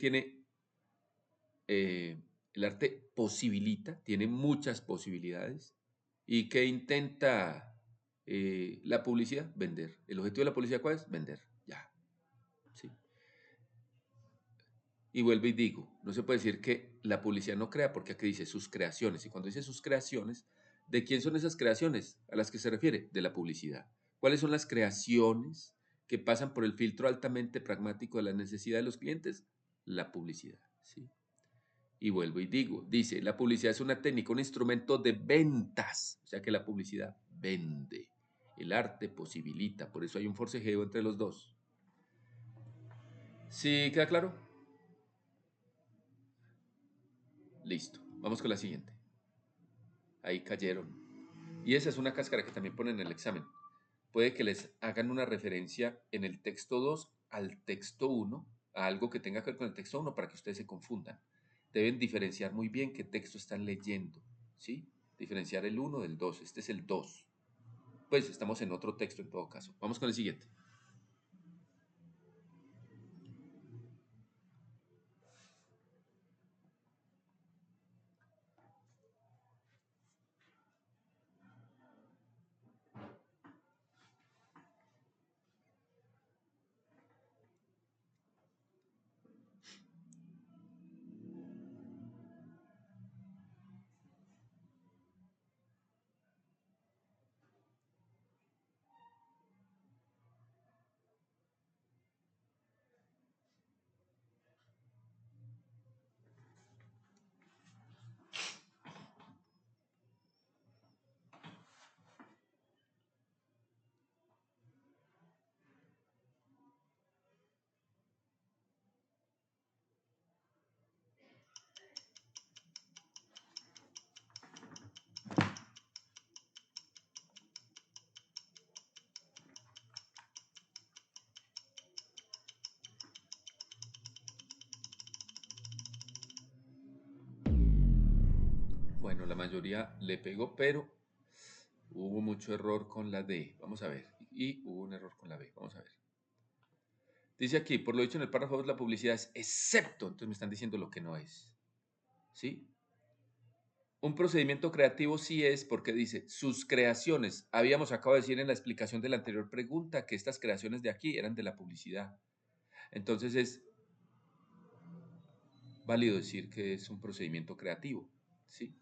posibilita, tiene muchas posibilidades. ¿Y qué intenta la publicidad? Vender. ¿El objetivo de la publicidad cuál es? Vender. Ya. ¿Sí? Y vuelvo y digo, no se puede decir que la publicidad no crea, porque aquí dice sus creaciones. Y cuando dice sus creaciones, ¿de quién son esas creaciones a las que se refiere? De la publicidad. ¿Cuáles son las creaciones que pasan por el filtro altamente pragmático de la necesidad de los clientes? La publicidad. ¿Sí? Y vuelvo y digo, dice, la publicidad es una técnica, un instrumento de ventas. O sea que la publicidad vende. El arte posibilita. Por eso hay un forcejeo entre los dos. ¿Sí queda claro? Listo. Vamos con la siguiente. Ahí cayeron. Y esa es una cáscara que también ponen en el examen. Puede que les hagan una referencia en el texto 2 al texto 1, a algo que tenga que ver con el texto 1 para que ustedes se confundan. Deben diferenciar muy bien qué texto están leyendo, ¿sí? Diferenciar el 1 del 2. Este es el 2. Pues estamos en otro texto en todo caso. Vamos con el siguiente. Bueno, la mayoría le pegó, pero hubo mucho error con la D. Vamos a ver. Y hubo un error con la B. Vamos a ver. Dice aquí, por lo dicho en el párrafo 2, la publicidad es excepto. Entonces me están diciendo lo que no es. ¿Sí? Un procedimiento creativo sí es porque dice sus creaciones. Habíamos acabado de decir en la explicación de la anterior pregunta que estas creaciones de aquí eran de la publicidad. Entonces es válido decir que es un procedimiento creativo. ¿Sí?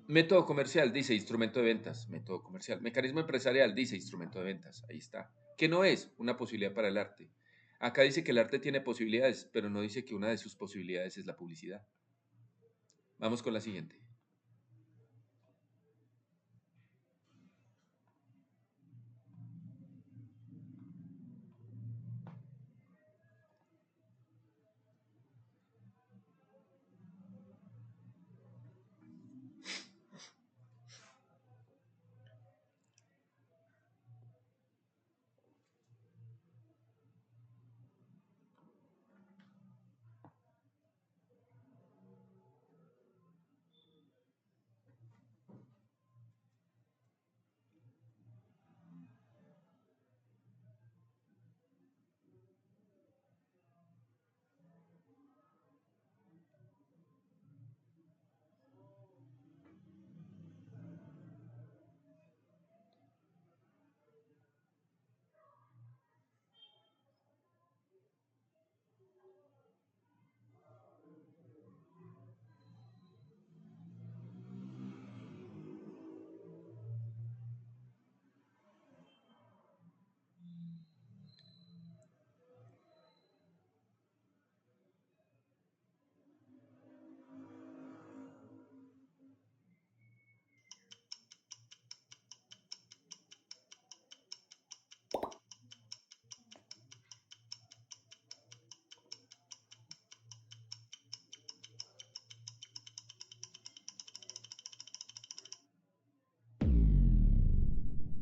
Método comercial, dice instrumento de ventas, método comercial. Mecanismo empresarial, dice instrumento de ventas, ahí está. Que no es una posibilidad para el arte. Acá dice que el arte tiene posibilidades, pero no dice que una de sus posibilidades es la publicidad. Vamos con la siguiente.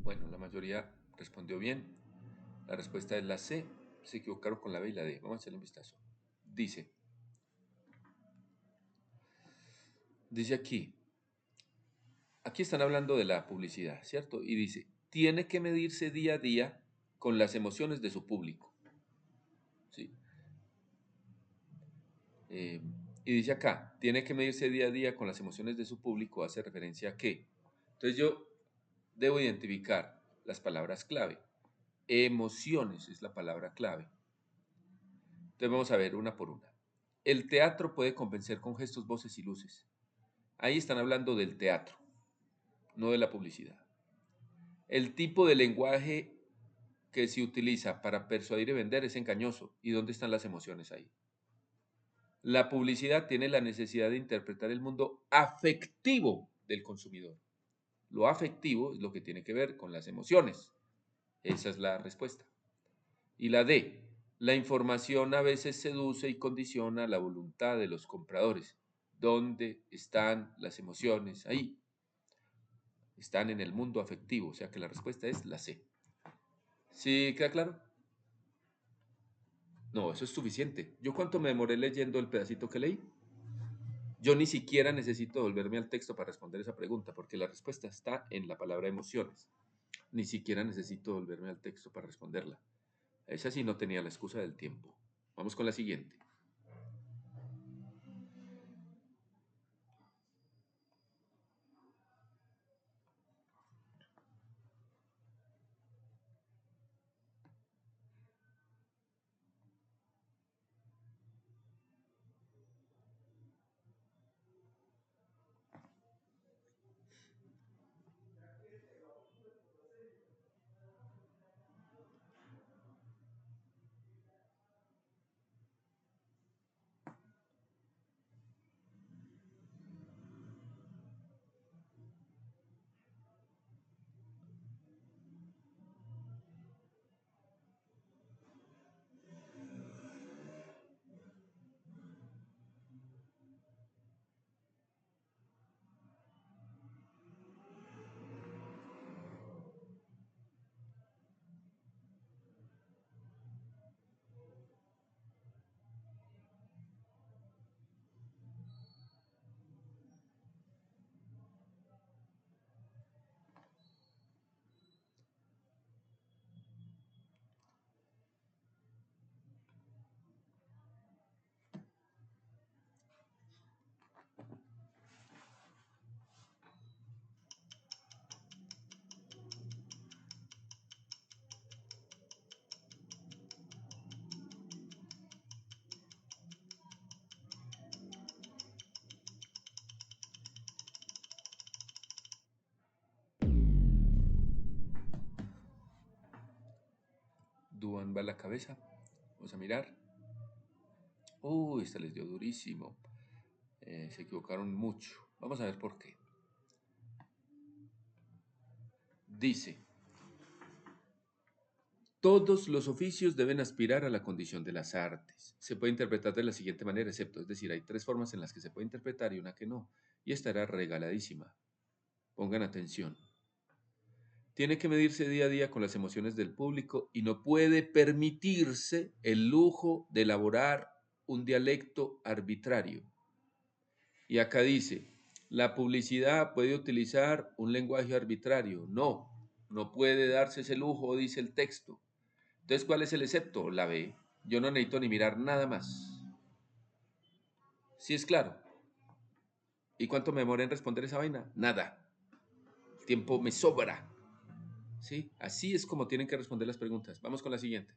Bueno, la mayoría respondió bien. La respuesta es la C. Se equivocaron con la B y la D. Vamos a hacerle un vistazo. Dice aquí están hablando de la publicidad, ¿cierto? Y dice, tiene que medirse día a día con las emociones de su público. ¿Sí? Eh, y dice acá, tiene que medirse día a día con las emociones de su público, hace referencia a qué. Entonces yo debo identificar las palabras clave. Emociones es la palabra clave. Entonces vamos a ver una por una. El teatro puede convencer con gestos, voces y luces. Ahí están hablando del teatro, no de la publicidad. El tipo de lenguaje que se utiliza para persuadir y vender es engañoso. ¿Y dónde están las emociones ahí? La publicidad tiene la necesidad de interpretar el mundo afectivo del consumidor. Lo afectivo es lo que tiene que ver con las emociones. Esa es la respuesta. Y la D, la información a veces seduce y condiciona la voluntad de los compradores. ¿Dónde están las emociones? Ahí. Están en el mundo afectivo, o sea que la respuesta es la C. ¿Sí queda claro? No, eso es suficiente. ¿Yo cuánto me demoré leyendo el pedacito que leí? Yo ni siquiera necesito volverme al texto para responder esa pregunta, porque la respuesta está en la palabra emociones. Ni siquiera necesito volverme al texto para responderla. Esa sí no tenía la excusa del tiempo. Vamos con la siguiente. van va la cabeza. Vamos a mirar. Uy, esta les dio durísimo. Se equivocaron mucho. Vamos a ver por qué. Dice, todos los oficios deben aspirar a la condición de las artes. Se puede interpretar de la siguiente manera, excepto, es decir, hay 3 formas en las que se puede interpretar y una que no. Y esta era regaladísima. Pongan atención. Tiene que medirse día a día con las emociones del público y no puede permitirse el lujo de elaborar un dialecto arbitrario. Y acá dice, la publicidad puede utilizar un lenguaje arbitrario. No, no puede darse ese lujo, dice el texto. Entonces, ¿cuál es el excepto? La B. Yo no necesito ni mirar nada más. ¿Sí es claro? ¿Y cuánto me demoré en responder esa vaina? Nada. El tiempo me sobra. ¿Sí? Así es como tienen que responder las preguntas. Vamos con la siguiente.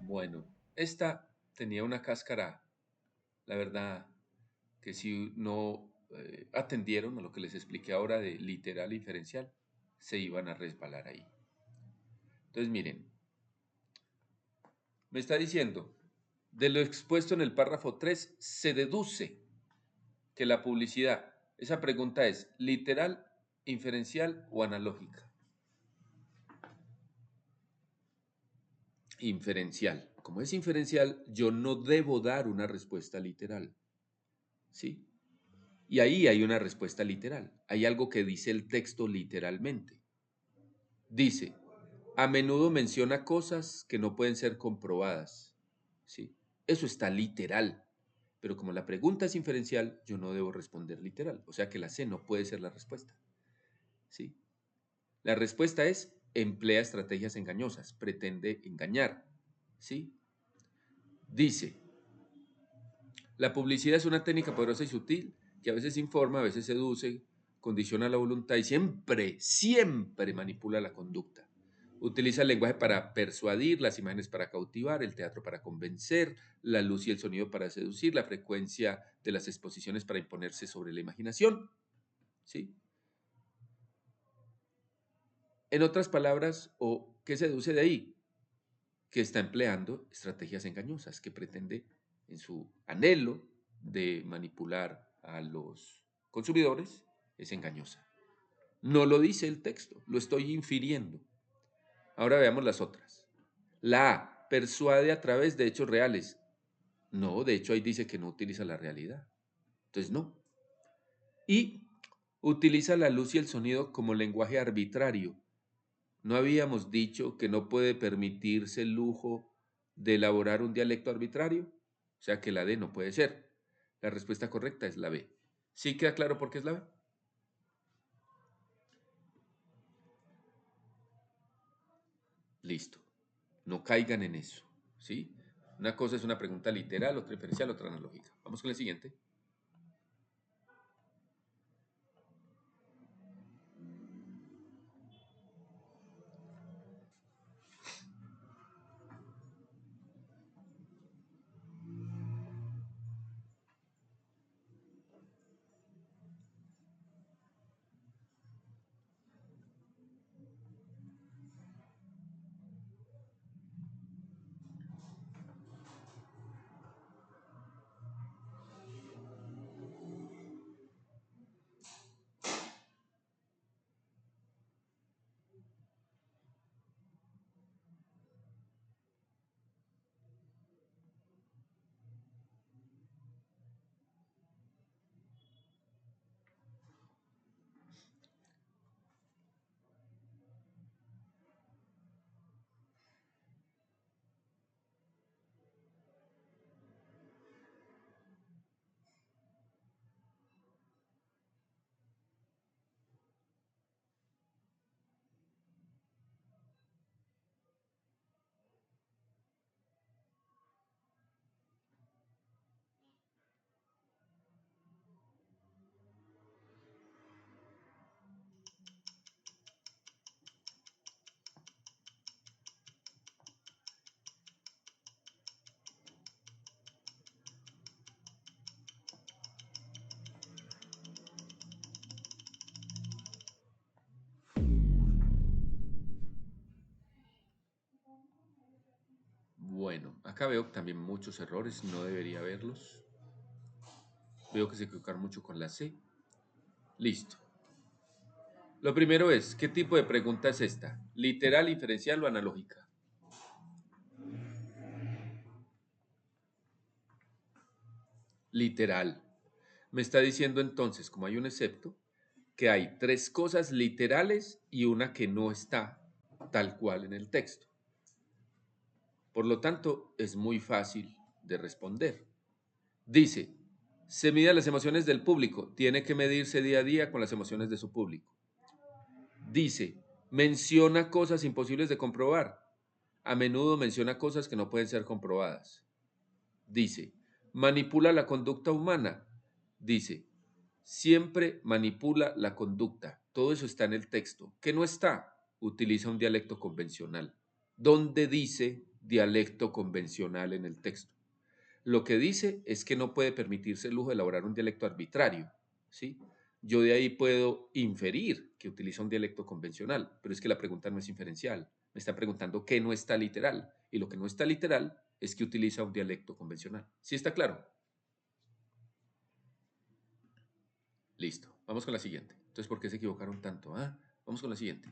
Bueno, esta tenía una cáscara, la verdad, que si no atendieron a lo que les expliqué ahora de literal e inferencial, se iban a resbalar ahí. Entonces, miren, me está diciendo, de lo expuesto en el párrafo 3, se deduce que la publicidad, esa pregunta es, ¿literal, inferencial o analógica? Inferencial. Como es inferencial, yo no debo dar una respuesta literal. ¿Sí? Y ahí hay una respuesta literal. Hay algo que dice el texto literalmente. Dice, a menudo menciona cosas que no pueden ser comprobadas. ¿Sí? Eso está literal. Pero como la pregunta es inferencial, yo no debo responder literal. O sea que la C no puede ser la respuesta. ¿Sí? La respuesta es, emplea estrategias engañosas, pretende engañar. ¿Sí? Dice, la publicidad es una técnica poderosa y sutil que a veces informa, a veces seduce, condiciona la voluntad y siempre, siempre manipula la conducta. Utiliza el lenguaje para persuadir, las imágenes para cautivar, el teatro para convencer, la luz y el sonido para seducir, la frecuencia de las exposiciones para imponerse sobre la imaginación. ¿Sí? En otras palabras, ¿o qué se deduce de ahí? Que está empleando estrategias engañosas, que pretende, en su anhelo de manipular a los consumidores, es engañosa. No lo dice el texto, lo estoy infiriendo. Ahora veamos las otras. La A, persuade a través de hechos reales. No, de hecho ahí dice que no utiliza la realidad. Entonces no. Y utiliza la luz y el sonido como lenguaje arbitrario. ¿No habíamos dicho que no puede permitirse el lujo de elaborar un dialecto arbitrario? O sea que la D no puede ser. La respuesta correcta es la B. ¿Sí queda claro por qué es la B? Listo. No caigan en eso. ¿Sí? Una cosa es una pregunta literal, otra inferencial, otra analógica. Vamos con el siguiente. Acá veo también muchos errores, no debería verlos. Veo que se equivocaron mucho con la C. Listo. Lo primero es, ¿qué tipo de pregunta es esta? ¿Literal, inferencial o analógica? Literal. Me está diciendo entonces, como hay un excepto, que hay tres cosas literales y una que no está tal cual en el texto. Por lo tanto, es muy fácil de responder. Dice, se miden las emociones del público, tiene que medirse día a día con las emociones de su público. Dice, menciona cosas imposibles de comprobar. A menudo menciona cosas que no pueden ser comprobadas. Dice, manipula la conducta humana. Dice, siempre manipula la conducta. Todo eso está en el texto. ¿Qué no está? Utiliza un dialecto convencional. ¿Dónde dice dialecto convencional en el texto? Lo que dice es que no puede permitirse el lujo de elaborar un dialecto arbitrario, ¿sí? Yo de ahí puedo inferir que utiliza un dialecto convencional, pero es que la pregunta no es inferencial. Me está preguntando qué no está literal, y lo que no está literal es que utiliza un dialecto convencional. ¿Sí está claro? Listo. Vamos con la siguiente. Entonces, ¿por qué se equivocaron tanto? Ah, vamos con la siguiente.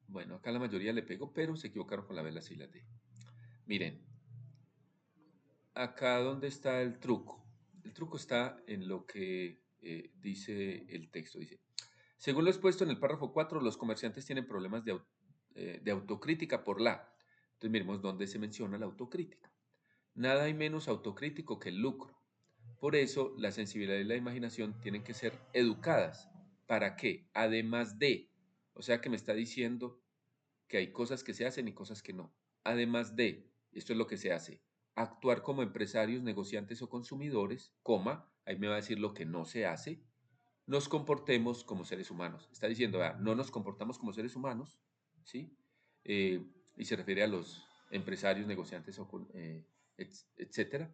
Bueno, acá la mayoría le pegó, pero se equivocaron con la B, la C y la D. Miren, acá donde está el truco. El truco está en lo que dice el texto. Dice, según lo expuesto en el párrafo 4, los comerciantes tienen problemas de autocrítica por la. Entonces miremos dónde se menciona la autocrítica. Nada hay menos autocrítico que el lucro. Por eso la sensibilidad y la imaginación tienen que ser educadas. ¿Para qué? Además de, o sea que me está diciendo que hay cosas que se hacen y cosas que no. Además de, esto es lo que se hace, actuar como empresarios, negociantes o consumidores, coma, ahí me va a decir lo que no se hace, nos comportemos como seres humanos. Está diciendo, no nos comportamos como seres humanos, ¿sí? Y se refiere a los empresarios, negociantes, etcétera.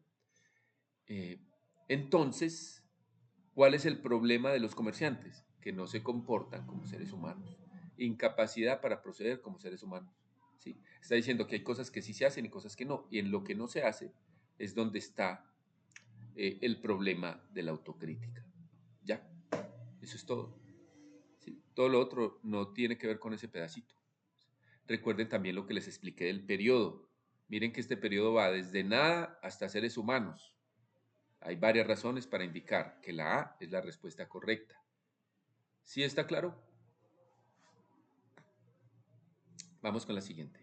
Eh, entonces, ¿cuál es el problema de los comerciantes? Que no se comportan como seres humanos. Incapacidad para proceder como seres humanos. ¿Sí? Está diciendo que hay cosas que sí se hacen y cosas que no. Y en lo que no se hace es donde está el problema de la autocrítica. ¿Ya? Eso es todo. ¿Sí? Todo lo otro no tiene que ver con ese pedacito. Recuerden también lo que les expliqué del periodo. Miren que este periodo va desde nada hasta seres humanos. Hay varias razones para indicar que la A es la respuesta correcta. ¿Sí está claro? Vamos con la siguiente.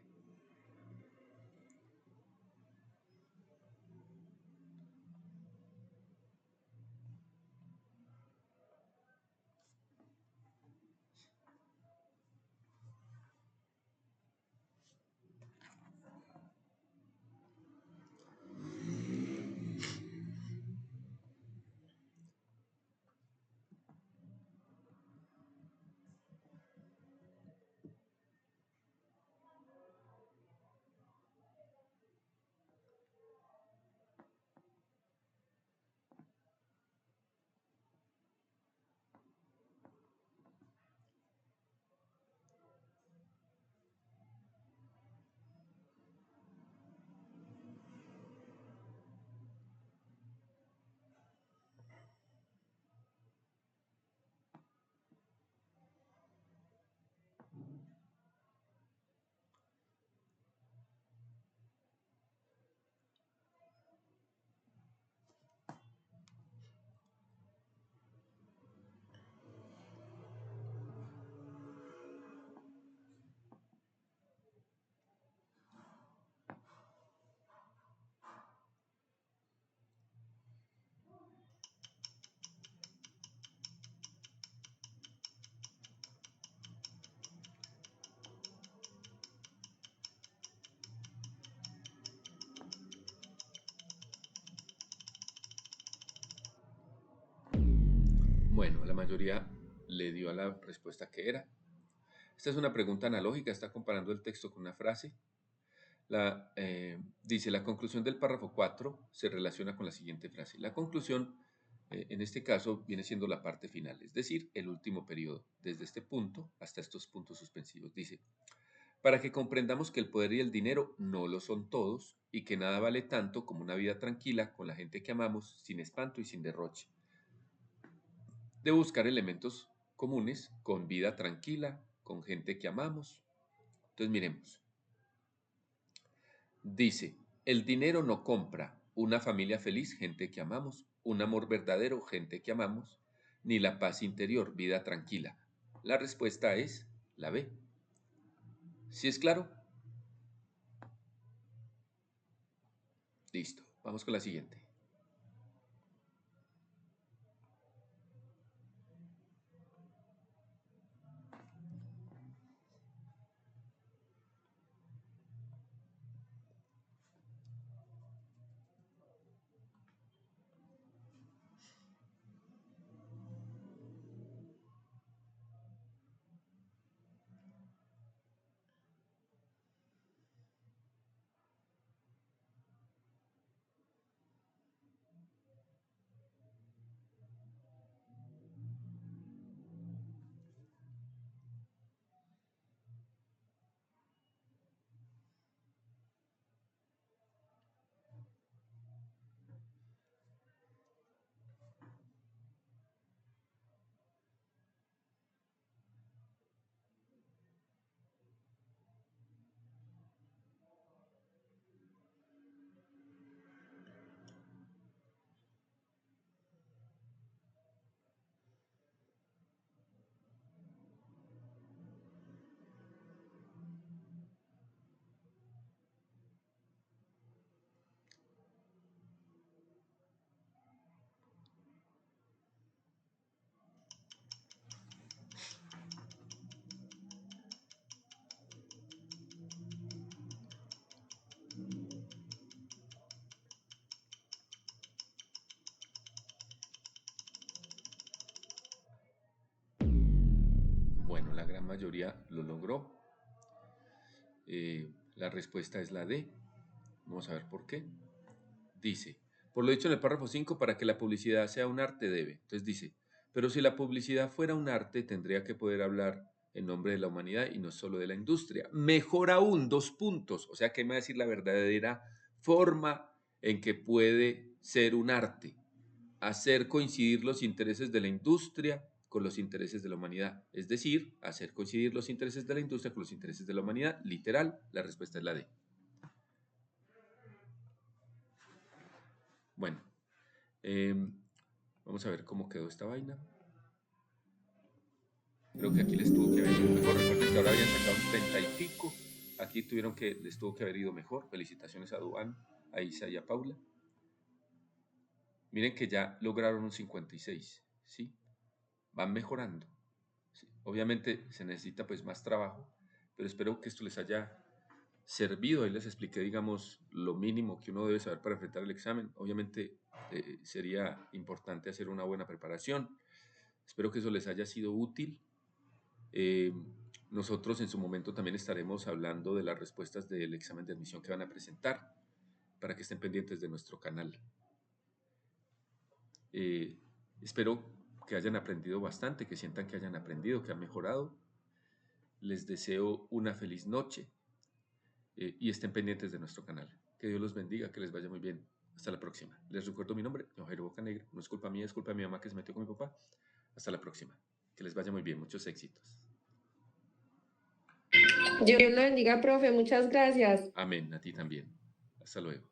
Bueno, la mayoría le dio a la respuesta que era. Esta es una pregunta analógica, está comparando el texto con una frase. Dice, la conclusión del párrafo 4 se relaciona con la siguiente frase. La conclusión, en este caso, viene siendo la parte final, es decir, el último periodo, desde este punto hasta estos puntos suspensivos. Dice, para que comprendamos que el poder y el dinero no lo son todos y que nada vale tanto como una vida tranquila con la gente que amamos, sin espanto y sin derroche. De buscar elementos comunes con vida tranquila, con gente que amamos. Entonces miremos. Dice, el dinero no compra una familia feliz, gente que amamos, un amor verdadero, gente que amamos, ni la paz interior, vida tranquila. La respuesta es la B. ¿Sí es claro? Listo. Vamos con la siguiente. Bueno, la gran mayoría lo logró. La respuesta es la D. Vamos a ver por qué. Dice, por lo dicho en el párrafo 5, para que la publicidad sea un arte debe. Entonces dice, pero si la publicidad fuera un arte, tendría que poder hablar en nombre de la humanidad y no solo de la industria. Mejor aún, 2 puntos. O sea, que me va a decir la verdadera forma en que puede ser un arte. Hacer coincidir los intereses de la industria con los intereses de la humanidad. Es decir, hacer coincidir los intereses de la industria con los intereses de la humanidad. Literal, la respuesta es la D. Bueno, vamos a ver cómo quedó esta vaina. Creo que aquí les tuvo que haber ido mejor. Recuerden que ahora habían sacado un 30 y pico. Aquí les tuvo que haber ido mejor. Felicitaciones a Duan, a Isa y a Paula. Miren que ya lograron un 56, ¿sí? Van mejorando. ¿Sí? Obviamente se necesita pues más trabajo, pero espero que esto les haya servido. Ahí les expliqué, digamos, lo mínimo que uno debe saber para enfrentar el examen. Obviamente sería importante hacer una buena preparación. Espero que eso les haya sido útil. Nosotros en su momento también estaremos hablando de las respuestas del examen de admisión que van a presentar para que estén pendientes de nuestro canal. Espero que hayan aprendido bastante, que sientan que hayan aprendido, que han mejorado. Les deseo una feliz noche y estén pendientes de nuestro canal. Que Dios los bendiga, que les vaya muy bien. Hasta la próxima. Les recuerdo mi nombre, John Jairo Bocanegra. No es culpa mía, es culpa de mi mamá que se metió con mi papá. Hasta la próxima. Que les vaya muy bien. Muchos éxitos. Dios lo bendiga, profe. Muchas gracias. Amén. A ti también. Hasta luego.